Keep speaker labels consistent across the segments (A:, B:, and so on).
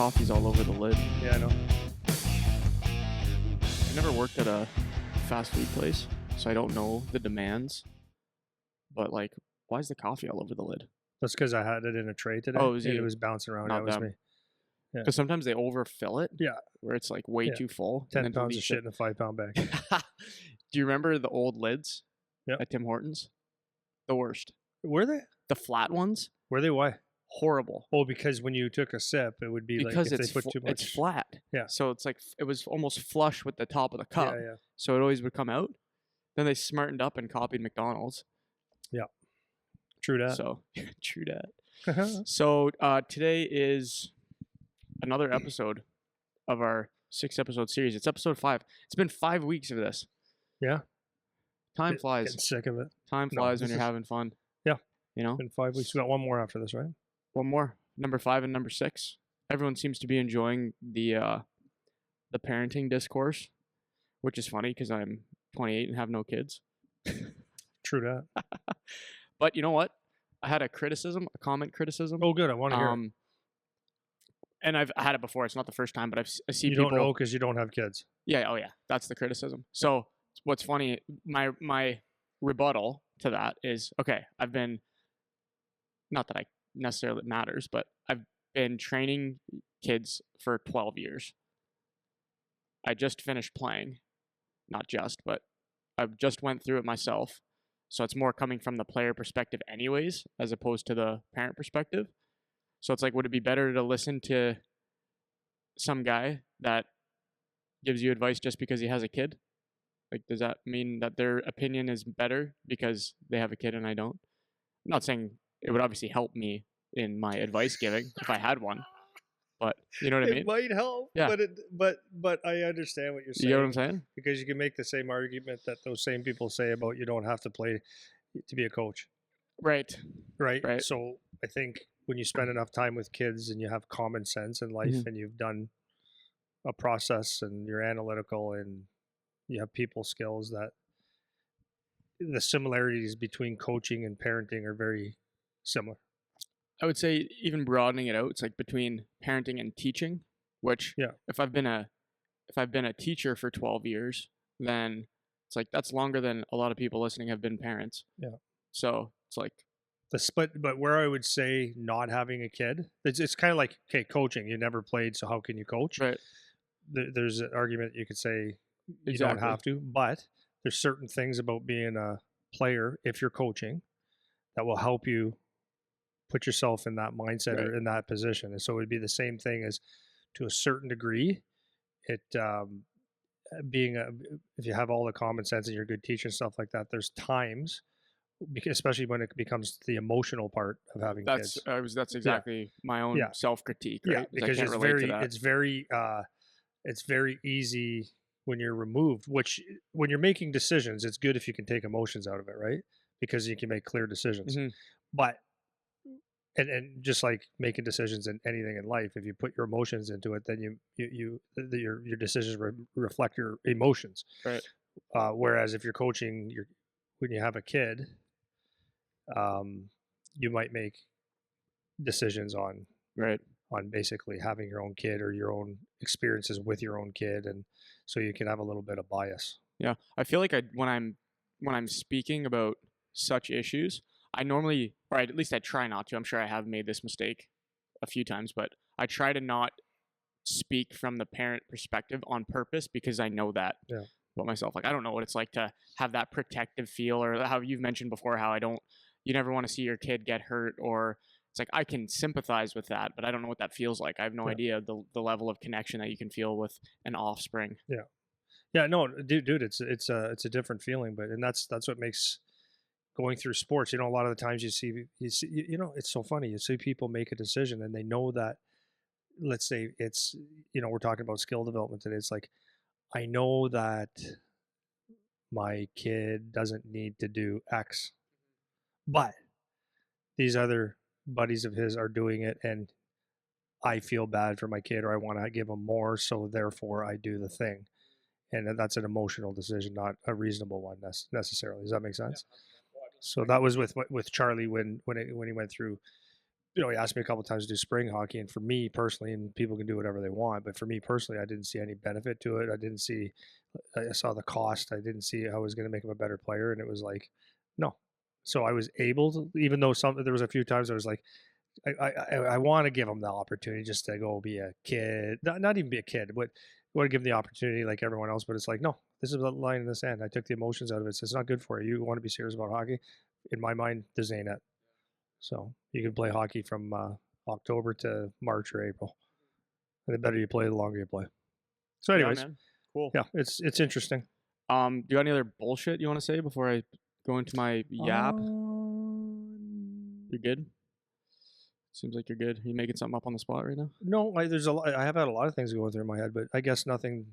A: coffee's all over the lid.
B: Yeah, I know.
A: I never worked at a fast food place, so I don't know the demands. But like, why is the coffee all over the lid?
B: That's because I had it in a tray today.
A: Oh, it was
B: and
A: you.
B: it was bouncing around.
A: Not
B: That was
A: them.
B: me. Yeah.
A: Because sometimes they overfill it.
B: Yeah.
A: Where it's like way
B: Yeah.
A: too full.
B: 10 pounds of shit in a 5-pound bag.
A: Do you remember the old lids
B: Yep.
A: at Tim Hortons? The worst.
B: Were they?
A: The flat ones?
B: Were they? Why?
A: Horrible.
B: Oh, because when you took a sip, it would be
A: Because
B: like if they put too much.
A: it's flat.
B: Yeah.
A: So it's like it was almost flush with the top of the cup.
B: Yeah.
A: So it always would come out. Then they smartened up and copied McDonald's.
B: True that.
A: So true that. So today is another episode of our 6-episode series. It's episode 5. It's been 5 weeks of this.
B: Yeah.
A: Time flies.
B: Getting sick of it.
A: Time flies when you're having fun.
B: Yeah.
A: You know?
B: Been 5 weeks. We got one more after this, right?
A: One more. Number 5 and number 6. Everyone seems to be enjoying the parenting discourse, which is funny because I'm 28 and have no kids.
B: True that.
A: But you know what? I had a comment criticism.
B: Oh, good. I want to hear it.
A: And I've had it before. It's not the first time, but I see
B: You
A: people.
B: don't know because you don't have kids.
A: Yeah. Oh, yeah. That's the criticism. So what's funny? My rebuttal to that is okay. I've been not that I necessarily matters, but I've been training kids for 12 years. I just finished playing, not just, but I've just went through it myself. So it's more coming from the player perspective anyways, as opposed to the parent perspective. So it's like, would it be better to listen to some guy that gives you advice just because he has a kid? Like, does that mean that their opinion is better because they have a kid and I don't? I'm not saying it would obviously help me in my advice giving if I had one, but you know what I mean?
B: It might help.
A: Yeah.
B: But I understand what you're saying.
A: You know what I'm saying?
B: Because you can make the same argument that those same people say about you don't have to play to be a coach.
A: Right.
B: Right. So I think when you spend enough time with kids and you have common sense in life and you've done a process and you're analytical and you have people skills, that the similarities between coaching and parenting are very similar.
A: I would say even broadening it out, it's like between parenting and teaching, which if I've been a teacher for 12 years, then it's like that's longer than a lot of people listening have been parents. Yeah. So it's like
B: the split, but where I would say not having a kid, it's kind of like, okay, coaching, you never played, so how can you coach?
A: Right.
B: There's an argument you could say you
A: Exactly.
B: don't have to, but there's certain things about being a player, if you're coaching, that will help you put yourself in that mindset or in that position. And so it would be the same thing as, to a certain degree, it if you have all the common sense and you're a good teacher and stuff like that, there's times, especially when it becomes the emotional part of having kids.
A: That's exactly my own self-critique, right?
B: Yeah, because it's very easy when you're removed, which when you're making decisions, it's good if you can take emotions out of it, right? Because you can make clear decisions. Mm-hmm. But and just like making decisions in anything in life, if you put your emotions into it, then your decisions reflect your emotions.
A: Right.
B: Whereas if you're coaching, when you have a kid, you might make decisions on basically having your own kid or your own experiences with your own kid, and so you can have a little bit of bias.
A: Yeah, I feel like when I'm speaking about such issues, I normally, or at least I try not to. I'm sure I have made this mistake a few times, but I try to not speak from the parent perspective on purpose because I know that about myself. Like, I don't know what it's like to have that protective feel, or how you've mentioned before, how you never want to see your kid get hurt, or it's like I can sympathize with that, but I don't know what that feels like. I have no idea the level of connection that you can feel with an offspring.
B: Yeah, no, dude, it's a different feeling, and that's what makes going through sports. You know, a lot of the times you see, you know, it's so funny. You see people make a decision and they know that, let's say it's, you know, we're talking about skill development today. It's like, I know that my kid doesn't need to do X, but these other buddies of his are doing it and I feel bad for my kid, or I want to give him more, so therefore I do the thing. And that's an emotional decision, not a reasonable one necessarily. Does that make sense? So that was with Charlie when he went through he asked me a couple times to do spring hockey, and for me personally, and people can do whatever they want, but for me personally, I didn't see any benefit to it. I saw the cost. I didn't see how it was going to make him a better player, and it was like, no. So I was able to, even though there was a few times I was like, I want to give him the opportunity just to go be a kid, not even be a kid, but I want to give him the opportunity like everyone else. But it's like, no, this is the line in the sand. I took the emotions out of it. So it's not good for you. You want to be serious about hockey. In my mind, this ain't it. So you can play hockey from October to March or April. And the better you play, the longer you play. So,
A: Yeah,
B: anyways,
A: man. Cool.
B: yeah, it's interesting.
A: Do you got any other bullshit you want to say before I go into my yap? You're good? Seems like you're good. Are you making something up on the spot right now?
B: No, there's a lot. I have had a lot of things going through my head, but I guess nothing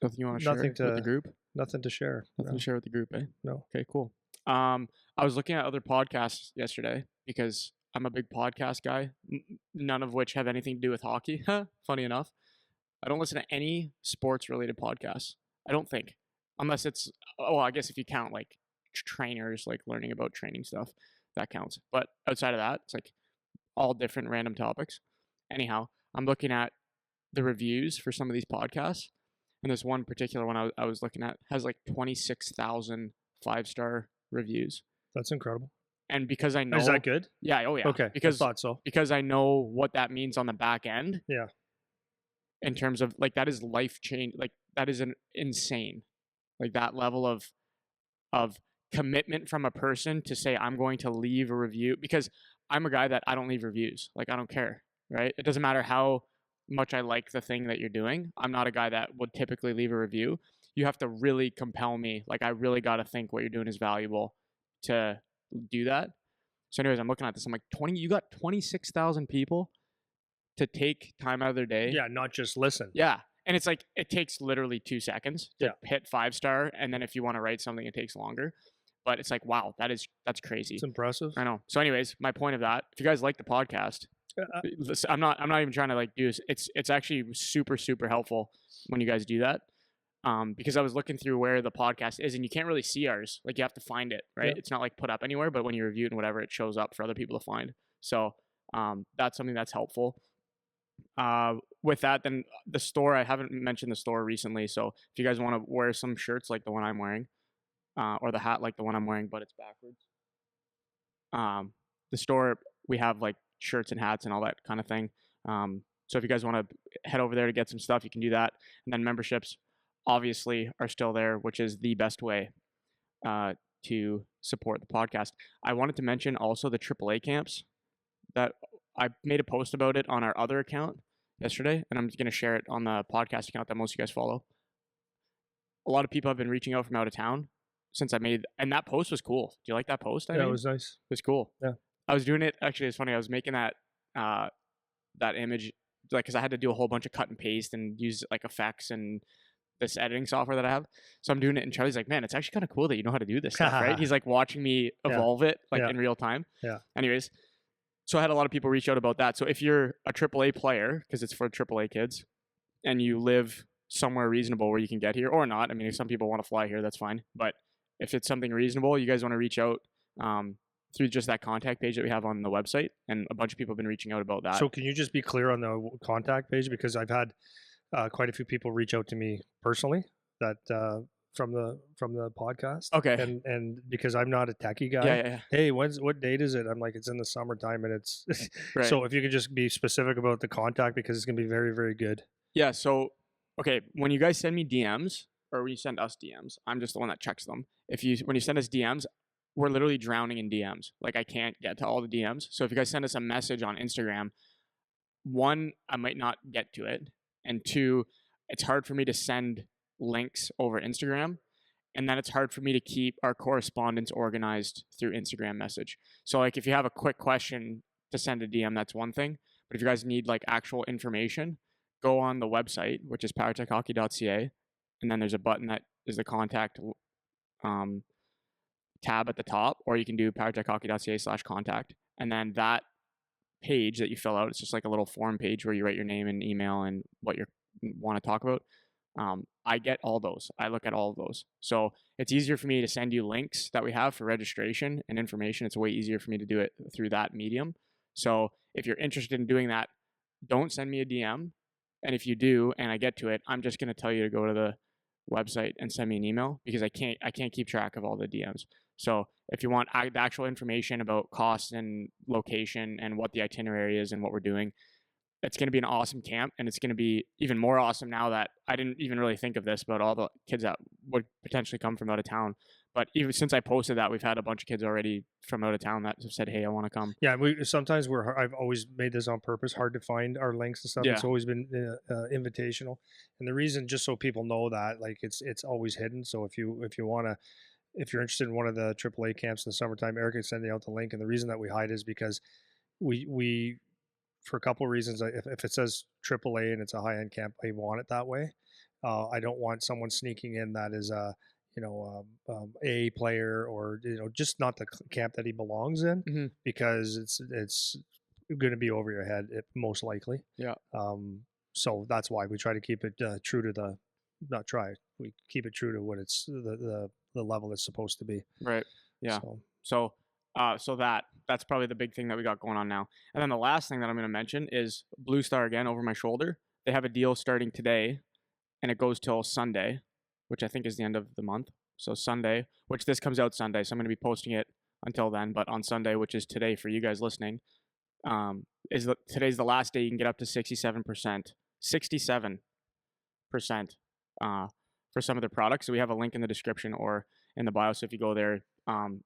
A: Nothing you want to share with the group?
B: nothing to share.
A: Nothing to share with the group, eh?
B: No.
A: Okay, cool. I was looking at other podcasts yesterday because I'm a big podcast guy, none of which have anything to do with hockey. Funny enough, I don't listen to any sports related podcasts. I don't think, unless it's I guess if you count like trainers, like learning about training stuff, that counts. But outside of that, it's like all different random topics. Anyhow, I'm looking at the reviews for some of these podcasts, and this one particular one I was looking at has like 26,000 5-star reviews.
B: That's incredible.
A: And because I know,
B: is that good?
A: Yeah, oh yeah.
B: Okay,
A: Because
B: I thought so.
A: Because I know what that means on the back end.
B: Yeah.
A: In terms of like that is life change. Like that is an insane, like that level of commitment from a person to say I'm going to leave a review, because I'm a guy that I don't leave reviews. Like I don't care, right? It doesn't matter how much I like the thing that you're doing. I'm not a guy that would typically leave a review. You have to really compel me. Like I really got to think what you're doing is valuable to do that. So anyways, I'm looking at this. I'm like, you got 26,000 people to take time out of their day.
B: Yeah, not just listen.
A: Yeah. And it's like, it takes literally 2 seconds to
B: Yeah.
A: hit 5-star. And then if you want to write something, it takes longer. But it's like, wow, that's crazy.
B: It's impressive.
A: I know. So anyways, my point of that, if you guys like the podcast, I'm not even trying to like do this. It's actually super, super helpful when you guys do that. Because I was looking through where the podcast is, and you can't really see ours. Like you have to find it, right?
B: Yeah.
A: It's not like put up anywhere, but when you review it and whatever, it shows up for other people to find. So that's something that's helpful. With that, then the store, I haven't mentioned the store recently. So if you guys want to wear some shirts like the one I'm wearing, or the hat like the one I'm wearing, but it's backwards. The store, we have like shirts and hats and all that kind of thing. So if you guys want to head over there to get some stuff, you can do that. And then memberships obviously are still there, which is the best way to support the podcast. I wanted to mention also the AAA camps that I made a post about it on our other account yesterday, and I'm going to share it on the podcast account that most of you guys follow. A lot of people have been reaching out from out of town since I made, and that post was cool. Do you like that post?
B: Yeah, it was nice.
A: It was cool.
B: Yeah.
A: I was doing it, actually, it's funny. I was making that image, like, because I had to do a whole bunch of cut and paste and use like effects and this editing software that I have. So I'm doing it, and Charlie's like, man, it's actually kind of cool that you know how to do this stuff, right? He's like watching me evolve it like in real time.
B: Yeah.
A: Anyways, so I had a lot of people reach out about that. So if you're a AAA player, because it's for AAA kids, and you live somewhere reasonable where you can get here, or not, I mean, if some people want to fly here, that's fine. But if it's something reasonable, you guys want to reach out through just that contact page that we have on the website, and a bunch of people have been reaching out about that.
B: So can you just be clear on the contact page? Because I've had quite a few people reach out to me personally that from the podcast.
A: Okay.
B: And because I'm not a techie guy.
A: Yeah.
B: Hey, what date is it? I'm like, it's in the summertime, and it's
A: Right.
B: So if you could just be specific about the contact, because it's gonna be very, very good.
A: Yeah. So okay, when you guys send me DMs, or when you send us DMs, I'm just the one that checks them. When you send us DMs, we're literally drowning in DMs. Like I can't get to all the DMs. So if you guys send us a message on Instagram, 1, I might not get to it, and 2, it's hard for me to send links over Instagram, and then it's hard for me to keep our correspondence organized through Instagram message. So like if you have a quick question to send a DM, that's one thing. But if you guys need like actual information, go on the website, which is powertechhockey.ca, and then there's a button that is the contact tab at the top, or you can do powertechhockey.ca/contact, and then that page that you fill out, it's just like a little form page where you write your name and email and what you want to talk about. I get all those. I look at all of those. So it's easier for me to send you links that we have for registration and information. It's way easier for me to do it through that medium. So if you're interested in doing that, don't send me a DM. And if you do, and I get to it, I'm just going to tell you to go to the website and send me an email, because I can't keep track of all the DMs. So if you want the actual information about cost and location and what the itinerary is and what we're doing, it's going to be an awesome camp, and it's going to be even more awesome now that I didn't even really think of this about all the kids that would potentially come from out of town. But even since I posted that, we've had a bunch of kids already from out of town that have said, "Hey, I want to come."
B: Yeah, sometimes I've always made this on purpose, hard to find our links and stuff.
A: Yeah.
B: It's always been invitational, and the reason, just so people know that, like, it's always hidden. So if you want to, if you're interested in one of the AAA camps in the summertime, Eric is sending out the link. And the reason that we hide is because we for a couple of reasons. If it says AAA and it's a high end camp, I want it that way. I don't want someone sneaking in that is a A player, or just not the camp that he belongs in,
A: Mm-hmm.
B: because it's going to be over your head, most likely.
A: Yeah.
B: So that's why we try to keep it true to the not try we keep it true to what it's the level it's supposed to be.
A: Right. Yeah. So that's probably the big thing that we got going on now. And then the last thing that I'm going to mention is Blue Star, again, over my shoulder. They have a deal starting today, and it goes till Sunday, which I think is the end of the month. So Sunday, which this comes out Sunday, so I'm going to be posting it until then. But on Sunday, which is today for you guys listening, today's the last day you can get up to 67%, 67% for some of the products. So we have a link in the description or in the bio. So if you go there,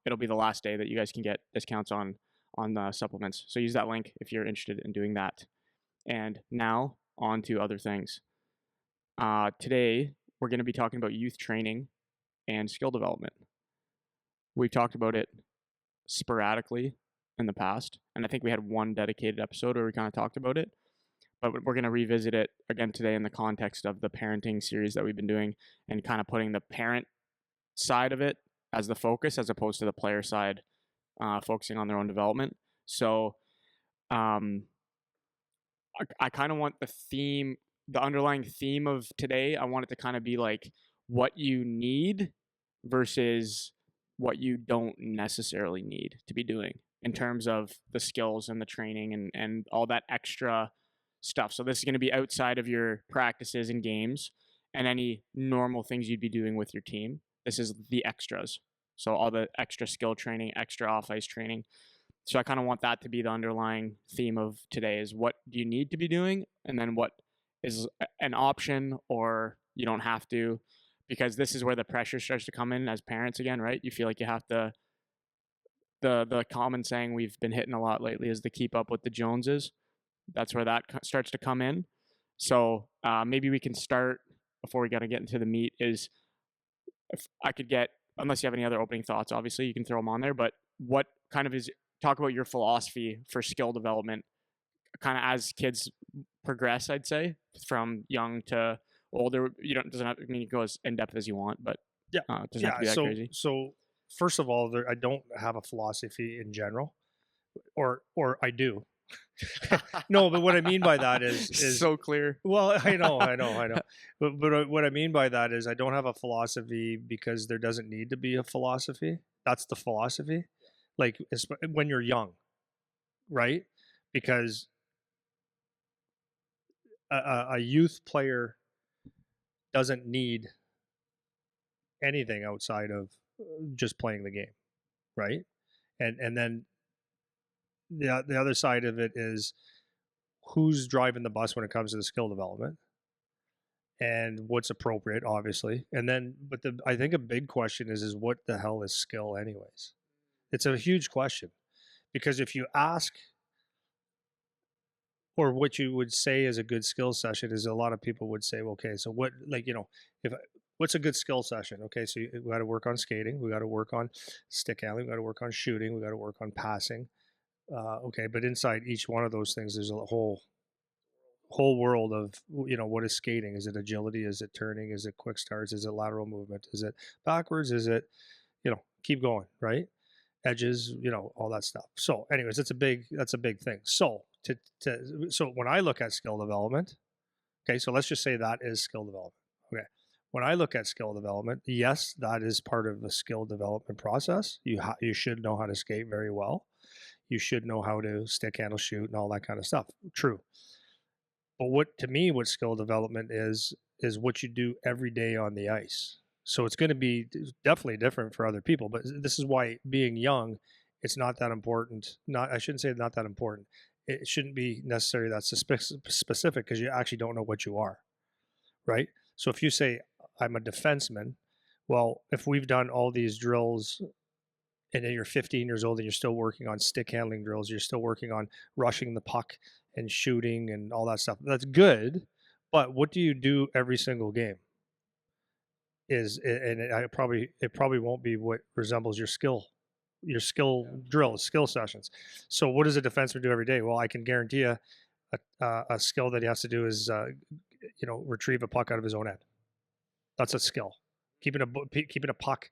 A: it'll be the last day that you guys can get discounts on the supplements. So use that link if you're interested in doing that. And now on to other things. Today we're going to be talking about youth training and skill development. We've talked about it sporadically in the past, and I think we had one dedicated episode where we kind of talked about it, but we're going to revisit it again today in the context of the parenting series that we've been doing, and kind of putting the parent side of it as the focus, as opposed to the player side, focusing on their own development. So I kind of want the underlying theme of today, I want it to kind of be like what you need versus what you don't necessarily need to be doing in terms of the skills and the training and all that extra stuff. So this is going to be outside of your practices and games and any normal things you'd be doing with your team. This is the extras. So all the extra skill training, extra off-ice training. So I kind of want that to be the underlying theme of today, is what do you need to be doing, and then what is an option or you don't have to, because this is where the pressure starts to come in as parents again, right? You feel like you have to, the common saying we've been hitting a lot lately is to keep up with the Joneses. That's where that starts to come in. So maybe we can start, before we got to get into the meat, is if I could get, unless you have any other opening thoughts, obviously you can throw them on there, but what kind of talk about your philosophy for skill development kind of as kids progress, I'd say, from young to older. Doesn't have, I mean, you go as in depth as you want, but
B: Yeah.
A: it doesn't have to be that crazy.
B: So first of all, I don't have a philosophy in general, or I do. No, but what I mean by that is
A: so clear.
B: Well, I know. But what I mean by that is I don't have a philosophy because there doesn't need to be a philosophy. That's the philosophy. Like when you're young, right? Because a youth player doesn't need anything outside of just playing the game, right? And then the other side of it is who's driving the bus when it comes to the skill development and what's appropriate, obviously. And then, but I think a big question is what the hell is skill anyways? It's a huge question, because if you ask, or what you would say is a good skill session, is a lot of people would say, well, okay, so what, like, if what's a good skill session? Okay, so we got to work on skating, we got to work on stick handling, we got to work on shooting, we got to work on passing. Okay, but inside each one of those things, there's a whole world of, what is skating? Is it agility? Is it turning? Is it quick starts? Is it lateral movement? Is it backwards? Is it, keep going, right? Edges, all that stuff. So anyways, that's a big thing. So so when I look at skill development, okay, so let's just say that is skill development. Okay. When I look at skill development, yes, that is part of the skill development process. You should know how to skate very well. you should know how to stick handle, shoot, and all that kind of stuff. True. But what to me, what skill development is what you do every day on the ice. So it's going to be definitely different for other people. But this is why being young, it's not that important. Not I shouldn't say not that important. It shouldn't be necessarily that specific because you actually don't know what you are, right? So if you say I'm a defenseman, well, if we've done all these drills and then you're 15 years old and you're still working on stick handling drills, you're still working on rushing the puck and shooting and all that stuff. That's good, but what do you do every single game? It probably won't be what resembles your skill drills, skill sessions. So what does a defenseman do every day? Well, I can guarantee you a skill that he has to do is retrieve a puck out of his own end. That's a skill. Keeping a puck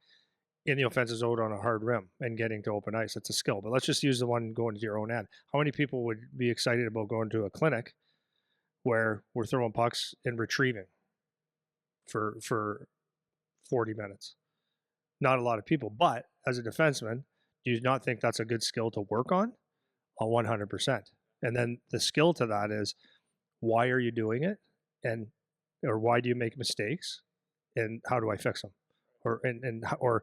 B: in the offensive zone on a hard rim and getting to open ice. That's a skill. But let's just use the one going to your own end. How many people would be excited about going to a clinic where we're throwing pucks and retrieving for 40 minutes? Not a lot of people. But as a defenseman, do you not think that's a good skill to work on? 100%. And then the skill to that is, why are you doing it? Or why do you make mistakes? And how do I fix them? Or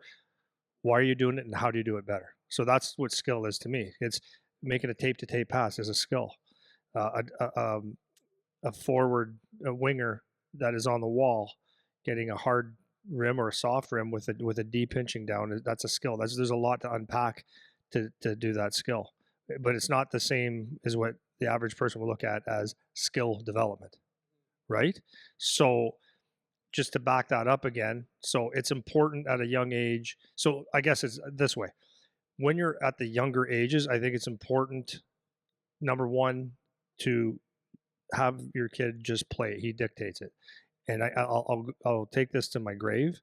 B: why are you doing it and how do you do it better? So that's what skill is to me. It's making a tape-to-tape pass is a skill. A forward, a winger that is on the wall, getting a hard rim or a soft rim with a D pinching down, that's a skill. There's a lot to unpack to do that skill. But it's not the same as what the average person will look at as skill development, right? So just to back that up again, so it's important at a young age. So I guess it's this way. When you're at the younger ages, I think it's important, number one, to have your kid just play. He dictates it. And I'll take this to my grave.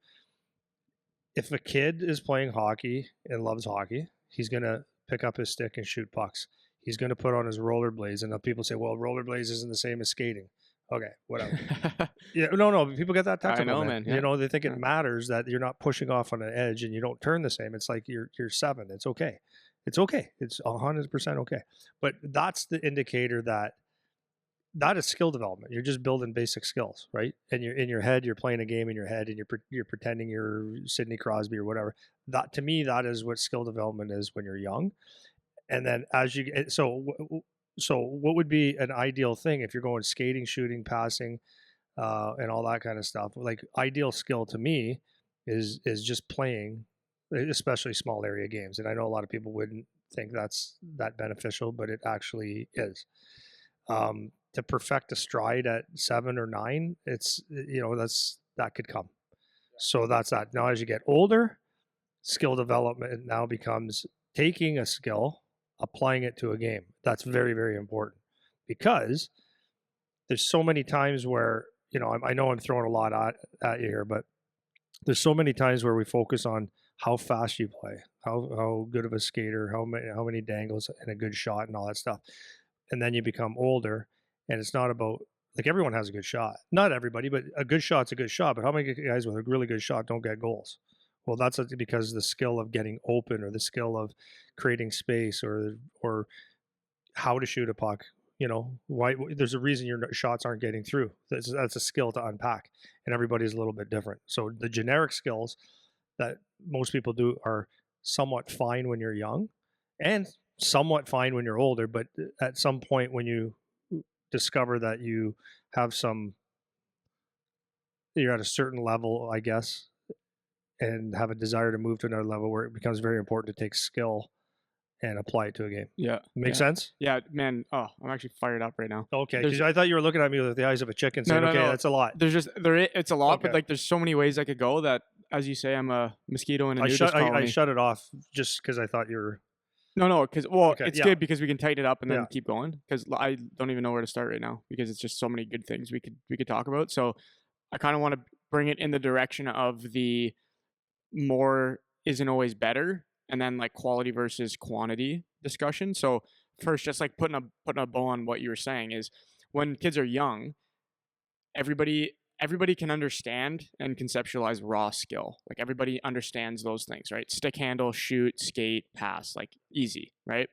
B: If a kid is playing hockey and loves hockey, he's going to pick up his stick and shoot pucks. He's going to put on his rollerblades. And people say, well, rollerblades isn't the same as skating. Okay, whatever. Yeah, no. People get that technical.
A: I know, man. Yeah.
B: They think it matters that you're not pushing off on an edge and you don't turn the same. It's like you're 7. It's okay. It's okay. It's 100% okay. But that's the indicator that is skill development. You're just building basic skills, right? And you're in your head. You're playing a game in your head, and you're pretending you're Sidney Crosby or whatever. That, to me, that is what skill development is when you're young. And then as you get so what would be an ideal thing if you're going skating, shooting, passing, and all that kind of stuff? Like, ideal skill to me is just playing, especially small area games. And I know a lot of people wouldn't think that's that beneficial, but it actually is. To perfect a stride at 7 or 9, it's that could come. So that's that. Now, as you get older, skill development now becomes taking a skill, applying it to a game. That's very, very important, because there's so many times where, I know I'm throwing a lot at you here, but there's so many times where we focus on how fast you play, how good of a skater, how many dangles and a good shot and all that stuff. And then you become older, and it's not about, like, everyone has a good shot. Not everybody, but a good shot's a good shot. But how many guys with a really good shot don't get goals? Well, that's because the skill of getting open, or the skill of creating space, or how to shoot a puck. Why there's a reason your shots aren't getting through. That's a skill to unpack, and everybody's a little bit different. So the generic skills that most people do are somewhat fine when you're young, and somewhat fine when you're older. But at some point, when you discover that you're at a certain level, I guess, and have a desire to move to another level, where it becomes very important to take skill and apply it to a game.
A: Yeah.
B: Make sense?
A: Yeah, man. Oh, I'm actually fired up right now.
B: Okay, because I thought you were looking at me with the eyes of a chicken saying,
A: no.
B: that's a lot.
A: It's a lot,
B: Okay.
A: but, like, there's so many ways I could go that, as you say, I'm a mosquito in a nudist colony.
B: I shut it off just because I thought you were...
A: No, because, well,
B: Okay,
A: it's
B: yeah.
A: good because we can tighten it up and then
B: Yeah.
A: keep going, because I don't even know where to start right now, because it's just so many good things we could talk about. So I kind of want to bring it in the direction of the more isn't always better, and then, like, quality versus quantity discussion. So first, just like putting a bow on what you were saying, is when kids are young, everybody can understand and conceptualize raw skill. Like, everybody understands those things, right? Stick handle, shoot, skate, pass, like, easy, right?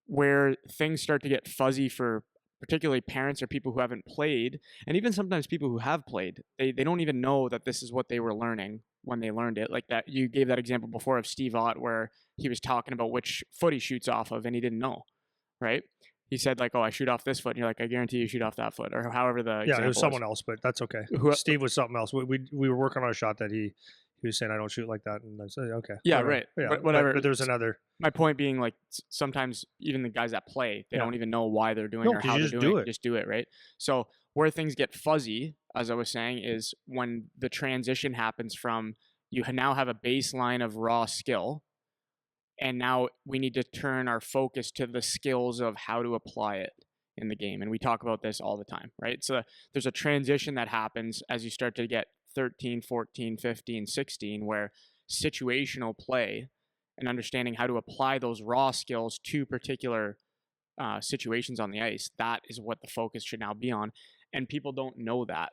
A: where things start to get fuzzy for particularly parents or people who haven't played, and even sometimes people who have played. They don't even know that this is what they were learning when they learned it. Like that, you gave that example before of Steve Ott where he was talking about which foot he shoots off of and he didn't know, right? He said like, "Oh, I shoot off this foot," and you're like, "I guarantee you shoot off that foot," or however the
B: Yeah, it was
A: example is.
B: someone else, but that's okay.
A: Who,
B: Steve was something else. We were working on a shot that he was saying I don't shoot like that, and I said okay,
A: yeah,
B: whatever.
A: right.
B: Yeah,
A: But whatever.
B: but there's another
A: My point being, like, sometimes even the guys that play, they
B: yeah.
A: don't even know why they're doing
B: No,
A: or
B: because
A: how
B: you
A: they're
B: just
A: doing
B: do
A: it.
B: it.
A: Just do it, right? So where things get fuzzy, as I was saying, is when the transition happens from you now have a baseline of raw skill, and now we need to turn our focus to the skills of how to apply it in the game. And we talk about this all the time, right? So there's a transition that happens as you start to get 13, 14, 15, 16, where situational play and understanding how to apply those raw skills to particular situations on the ice, that is what the focus should now be on. And people don't know that.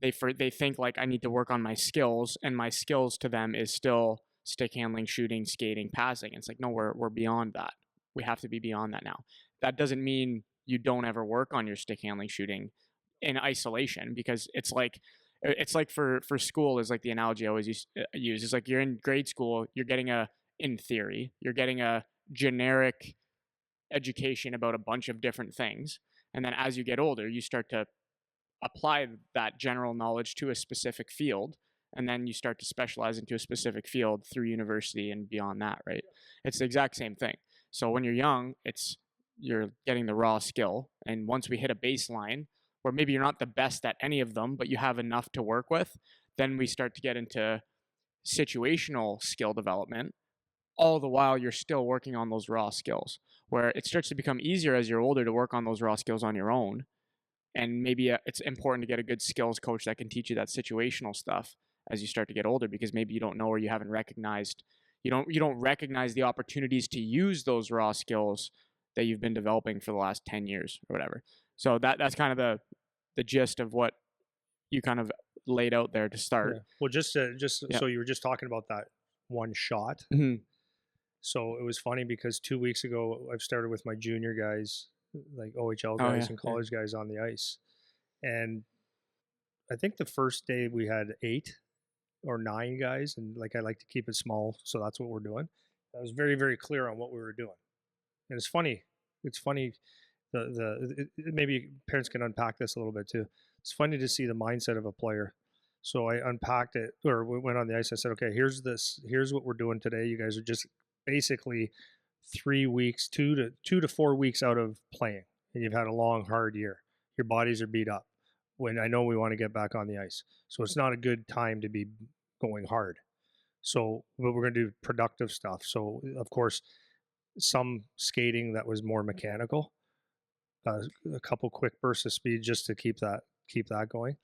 A: They think like I need to work on my skills, and my skills to them is still stick handling, shooting, skating, passing. It's like no, we're beyond that. We have to be beyond that now. That doesn't mean you don't ever work on your stick handling, shooting in isolation, because it's like for school is like the analogy I always use. It's like you're in grade school, you're getting in theory, you're getting a generic education about a bunch of different things, and then as you get older, you start to apply that general knowledge to a specific field, and then you start to specialize into a specific field through university and beyond that, right? It's the exact same thing. So when you're young, you're getting the raw skill, and once we hit a baseline where maybe you're not the best at any of them but you have enough to work with, then we start to get into situational skill development, all the while you're still working on those raw skills, where it starts to become easier as you're older to work on those raw skills on your own. And maybe it's important to get a good skills coach that can teach you that situational stuff as you start to get older, because maybe you don't know, or you haven't recognized, you don't recognize the opportunities to use those raw skills that you've been developing for the last 10 years or whatever. So that's kind of the gist of what you kind of laid out there to start.
B: Yeah. Well, just
A: Yeah.
B: so you were just talking about that one shot.
A: Mm-hmm.
B: So it was funny because 2 weeks ago I've started with my junior guys, like OHL
A: Oh
B: guys
A: yeah,
B: and
A: yeah.
B: college guys on the ice, and I think the first day we had 8 or 9 guys, and like I like to keep it small, so that's what we're doing. I was very very clear on what we were doing, and it's funny. It's funny. Maybe parents can unpack this a little bit too. It's funny to see the mindset of a player. So I unpacked it, or we went on the ice. I said, okay, here's this. Here's what we're doing today. You guys are just basically 3 weeks, 2 to 4 weeks out of playing, and you've had a long, hard year. Your bodies are beat up. When I know we want to get back on the ice, so it's not a good time to be going hard. So, but we're going to do productive stuff. So, of course, some skating that was more mechanical, a couple quick bursts of speed just to keep that going.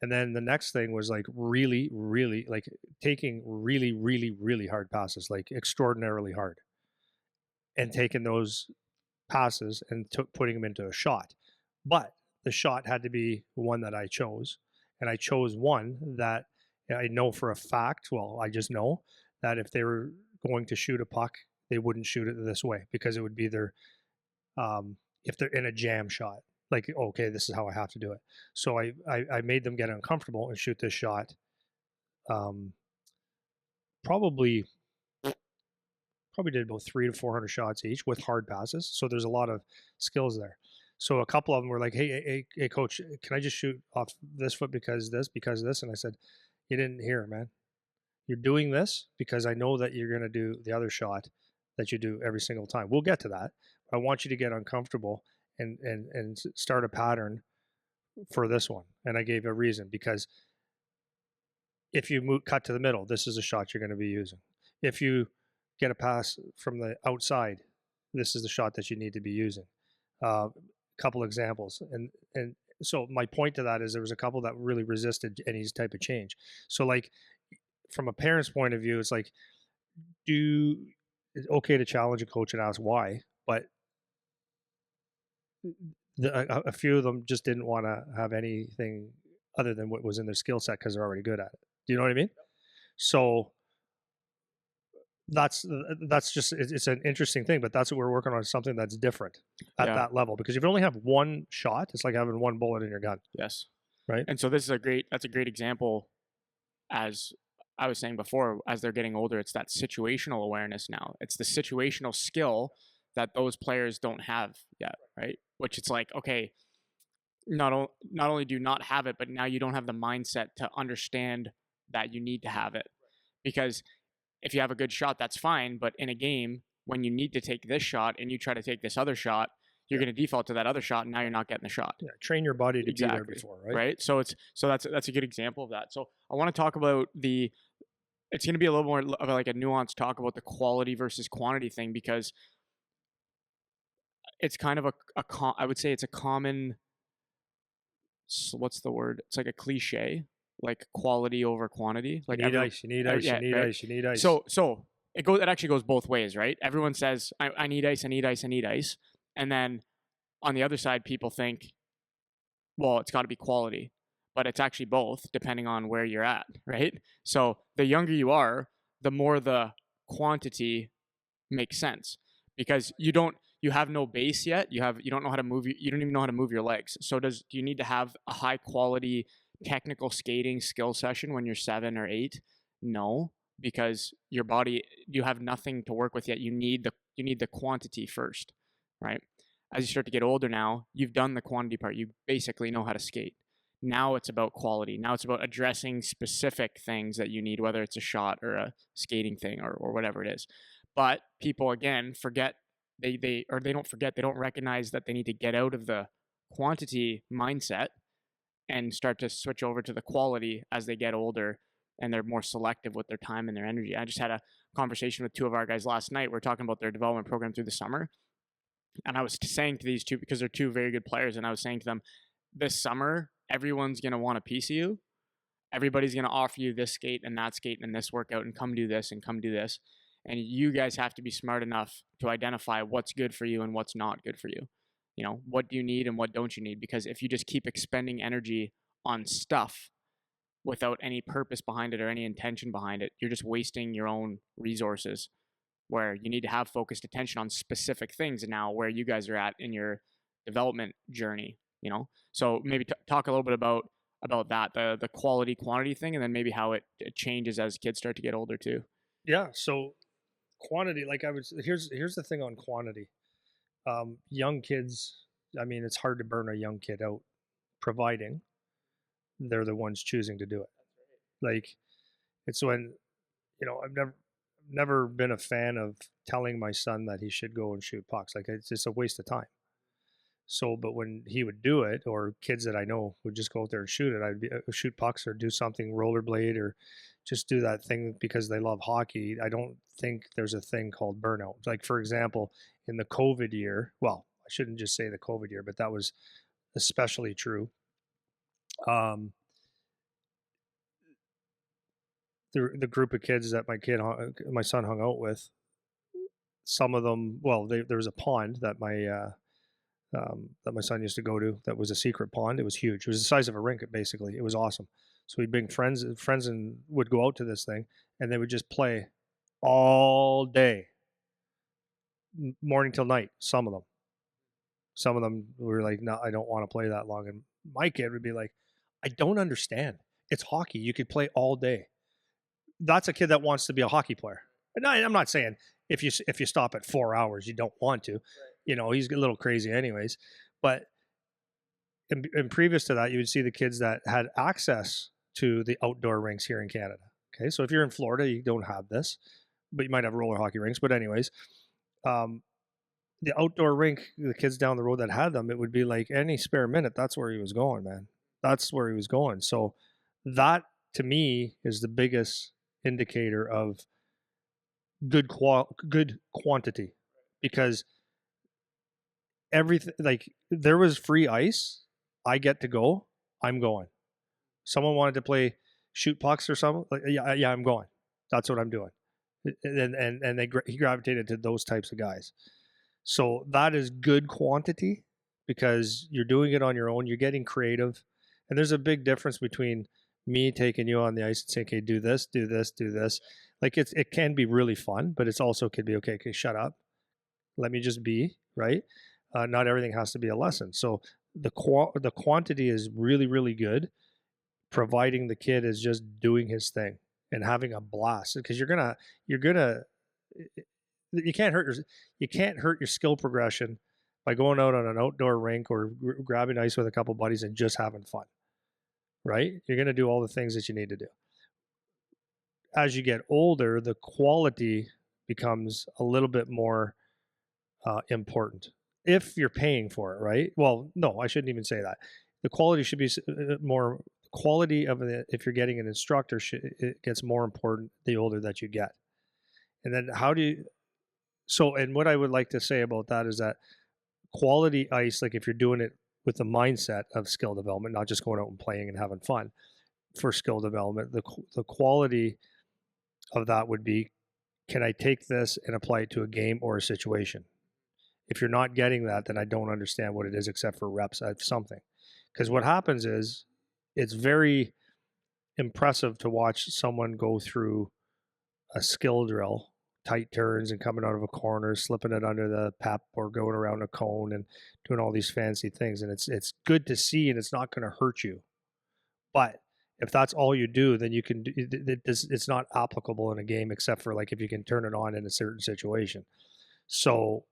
B: And then the next thing was like really, really like taking really, really, really hard passes, like extraordinarily hard, and taking those passes and putting them into a shot. But the shot had to be one that I chose, and I chose one that I know for a fact. Well, I just know that if they were going to shoot a puck, they wouldn't shoot it this way because it would be their if they're in a jam shot. Like, okay, this is how I have to do it. So I made them get uncomfortable and shoot this shot. Um, probably probably did about 300 to 400 shots each with hard passes. So there's a lot of skills there. So a couple of them were like, hey, coach, can I just shoot off this foot because this? And I said, you didn't hear, man. You're doing this because I know that you're going to do the other shot that you do every single time. We'll get to that. I want you to get uncomfortable and start a pattern for this one. And I gave a reason because if you cut to the middle, this is a shot you're going to be using. If you get a pass from the outside, this is the shot that you need to be using. Couple examples, and so my point to that is there was a couple that really resisted any type of change. So like from a parent's point of view, it's like it's okay to challenge a coach and ask why, but a few of them just didn't want to have anything other than what was in their skill set because they're already good at it. Do you know what I mean? So that's just it's an interesting thing, but that's what we're working on, is something that's different at
A: Yeah.
B: that level, because if you only have one shot, it's like having one bullet in your gun,
A: Yes.
B: right?
A: And so that's a great example, as I was saying before, as they're getting older, it's that situational awareness now. It's the situational skill that those players don't have yet, right? Which it's like, okay, not only do you not have it, but now you don't have the mindset to understand that you need to have it. Because if you have a good shot, that's fine. But in a game, when you need to take this shot and you try to take this other shot, you're
B: Yeah,
A: going to default to that other shot, and now you're not getting the shot.
B: yeah. Train your body to be there
A: Exactly.
B: before, right?
A: Right. So that's a good example of that. So I want to talk about the. It's going to be a little more of like a nuanced talk about the quality versus quantity thing, because it's kind of I would say it's a common, what's the word? It's like a cliche, like quality over quantity.
B: You
A: Like
B: need ice. You need ice. You
A: yeah,
B: need
A: right.
B: ice. You need ice.
A: So it actually goes both ways, right? Everyone says I need ice, I need ice, I need ice, and then on the other side, people think, well, it's got to be quality, but it's actually both, depending on where you're at, right? So the younger you are, the more the quantity makes sense, because you have no base yet. You don't know how to move. You don't even know how to move your legs. So do you need to have a high quality technical skating skill session when you're 7 or 8? No, because your body, you have nothing to work with yet. You need the quantity first, right? As you start to get older now, you've done the quantity part. You basically know how to skate. Now it's about quality. Now it's about addressing specific things that you need, whether it's a shot or a skating thing, or whatever it is. But people, again, forget, they don't forget, they don't recognize that they need to get out of the quantity mindset and start to switch over to the quality as they get older, and they're more selective with their time and their energy. I just had a conversation with two of our guys last night. We're talking about their development program through the summer, and I was saying to these two, because they're two very good players, and I was saying to them, this summer everyone's going to want a piece of you. Everybody's going to offer you this skate and that skate and this workout, and come do this and come do this. And you guys have to be smart enough to identify what's good for you and what's not good for you. You know, what do you need and what don't you need? Because if you just keep expending energy on stuff without any purpose behind it or any intention behind it, you're just wasting your own resources, where you need to have focused attention on specific things. And now where you guys are at in your development journey, you know? So maybe talk a little bit about that, the quality quantity thing, and then maybe how it changes as kids start to get older too.
B: Yeah. So quantity, like here's the thing on quantity. Young kids, I mean, it's hard to burn a young kid out, providing they're the ones choosing to do it. Like, it's when, I've never been a fan of telling my son that he should go and shoot pucks. Like, it's just a waste of time. So, but when he would do it, or kids that I know would just go out there and shoot it, shoot pucks or do something, rollerblade, or just do that thing because they love hockey. I don't think there's a thing called burnout. Like, for example, in the COVID year, well, I shouldn't just say the COVID year, but that was especially true. Um, the group of kids that my son hung out with, some of them, well, there was a pond that my son used to go to, that was a secret pond. It was huge. It was the size of a rink, basically. It was awesome. So we'd bring friends, and would go out to this thing, and they would just play all day, morning till night. Some of them were like, "No, I don't want to play that long." And my kid would be like, "I don't understand. It's hockey. You could play all day." That's a kid that wants to be a hockey player. And I'm not saying if you stop at 4 hours, you don't want to. Right. He's a little crazy, anyways. But in previous to that, you would see the kids that had access to the outdoor rinks here in Canada. Okay, so if you're in Florida, you don't have this, but you might have roller hockey rinks. But anyways, um, the outdoor rink, the kids down the road that had them, it would be like any spare minute. That's where he was going, man. That's where he was going. So that, to me, is the biggest indicator of good quantity, because everything, like, there was free ice, I get to go, I'm going. Someone wanted to play shoot pucks or something, like, yeah, I'm going. That's what I'm doing. And he gravitated to those types of guys. So that is good quantity, because you're doing it on your own, you're getting creative. And there's a big difference between me taking you on the ice and saying, okay, do this, do this, do this. Like it can be really fun, but it's also could be, okay, shut up. Let me just be, right? Not everything has to be a lesson. So the quantity is really, really good, providing the kid is just doing his thing and having a blast, because you're gonna you can't hurt your skill progression by going out on an outdoor rink or grabbing ice with a couple buddies and just having fun, right? You're going to do all the things that you need to do. As you get older, the quality becomes a little bit more important if you're paying for it, right? Well, no, I shouldn't even say that. The quality should be more quality of it. If you're getting an instructor, it gets more important the older that you get. And then how do you? So, and what I would like to say about that is that quality ice, like if you're doing it with the mindset of skill development, not just going out and playing and having fun for skill development, the quality of that would be, can I take this and apply it to a game or a situation? If you're not getting that, then I don't understand what it is except for reps at something. Because what happens is it's very impressive to watch someone go through a skill drill, tight turns and coming out of a corner, slipping it under the pep or going around a cone and doing all these fancy things. And it's good to see, and it's not going to hurt you. But if that's all you do, then you can. It's not applicable in a game, except for like if you can turn it on in a certain situation. So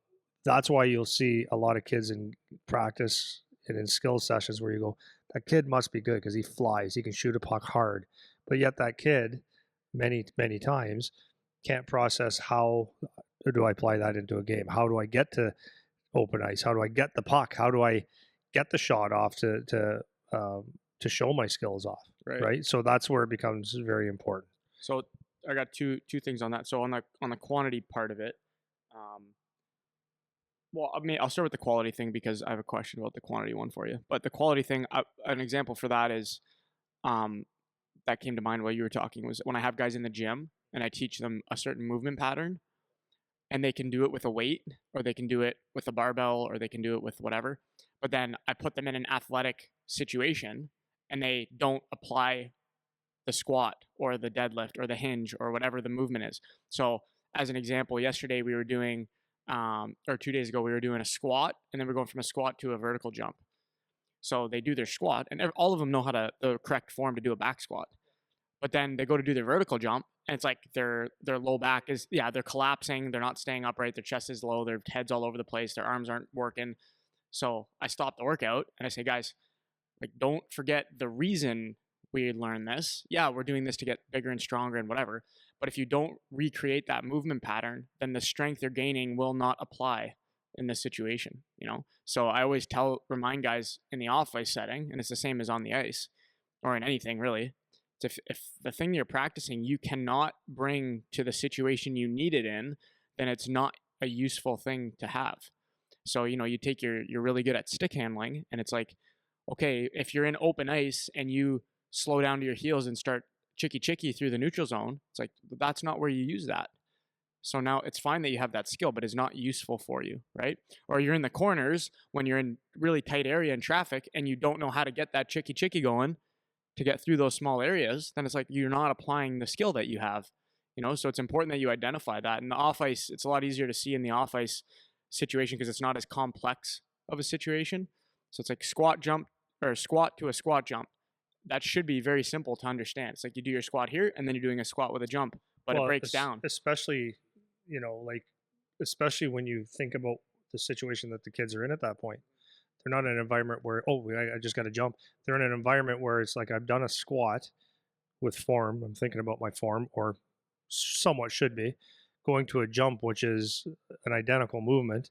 B: that's why you'll see a lot of kids in practice and in skill sessions where you go, that kid must be good because he flies, he can shoot a puck hard. But yet that kid, many times, can't process, how do I apply that into a game? How do I get to open ice? How do I get the puck? How do I get the shot off to show my skills off? Right. So that's where it becomes very important.
A: So I got two things on that. So on the quantity part of it, well, I mean, I'll start with the quality thing because I have a question about the quantity one for you. But the quality thing, an example for that is, that came to mind while you were talking, was when I have guys in the gym and I teach them a certain movement pattern, and they can do it with a weight, or they can do it with a barbell, or they can do it with whatever. But then I put them in an athletic situation and they don't apply the squat or the deadlift or the hinge or whatever the movement is. So as an example, yesterday we were doing, or 2 days ago, we were doing a squat, and then we're going from a squat to a vertical jump. So they do their squat, and all of them know the correct form to do a back squat. But then they go to do their vertical jump, and it's like their low back is, they're collapsing. They're not staying upright. Their chest is low. Their head's all over the place. Their arms aren't working. So I stop the workout and I say, guys, like, don't forget the reason we learned this. Yeah, we're doing this to get bigger and stronger and whatever. But if you don't recreate that movement pattern, then the strength you're gaining will not apply in this situation, So I always remind guys in the off ice setting, and it's the same as on the ice or in anything really. If the thing you're practicing you cannot bring to the situation you need it in, then it's not a useful thing to have. So, you take you're really good at stick handling, and it's like, okay, if you're in open ice and you slow down to your heels and start chicky through the neutral zone, it's like, that's not where you use that. So now it's fine that you have that skill, but it's not useful for you, right? Or you're in the corners when you're in really tight area in traffic and you don't know how to get that chicky going to get through those small areas, then it's like you're not applying the skill that you have, So it's important that you identify that. In the off ice, it's a lot easier to see in the off ice situation because it's not as complex of a situation. So it's like squat jump or squat to a squat jump. That should be very simple to understand. It's like you do your squat here and then you're doing a squat with a jump, but it breaks down.
B: Especially, especially when you think about the situation that the kids are in at that point. They're not in an environment where, I just got to jump. They're in an environment where it's like, I've done a squat with form. I'm thinking about my form, or somewhat should be, going to a jump, which is an identical movement.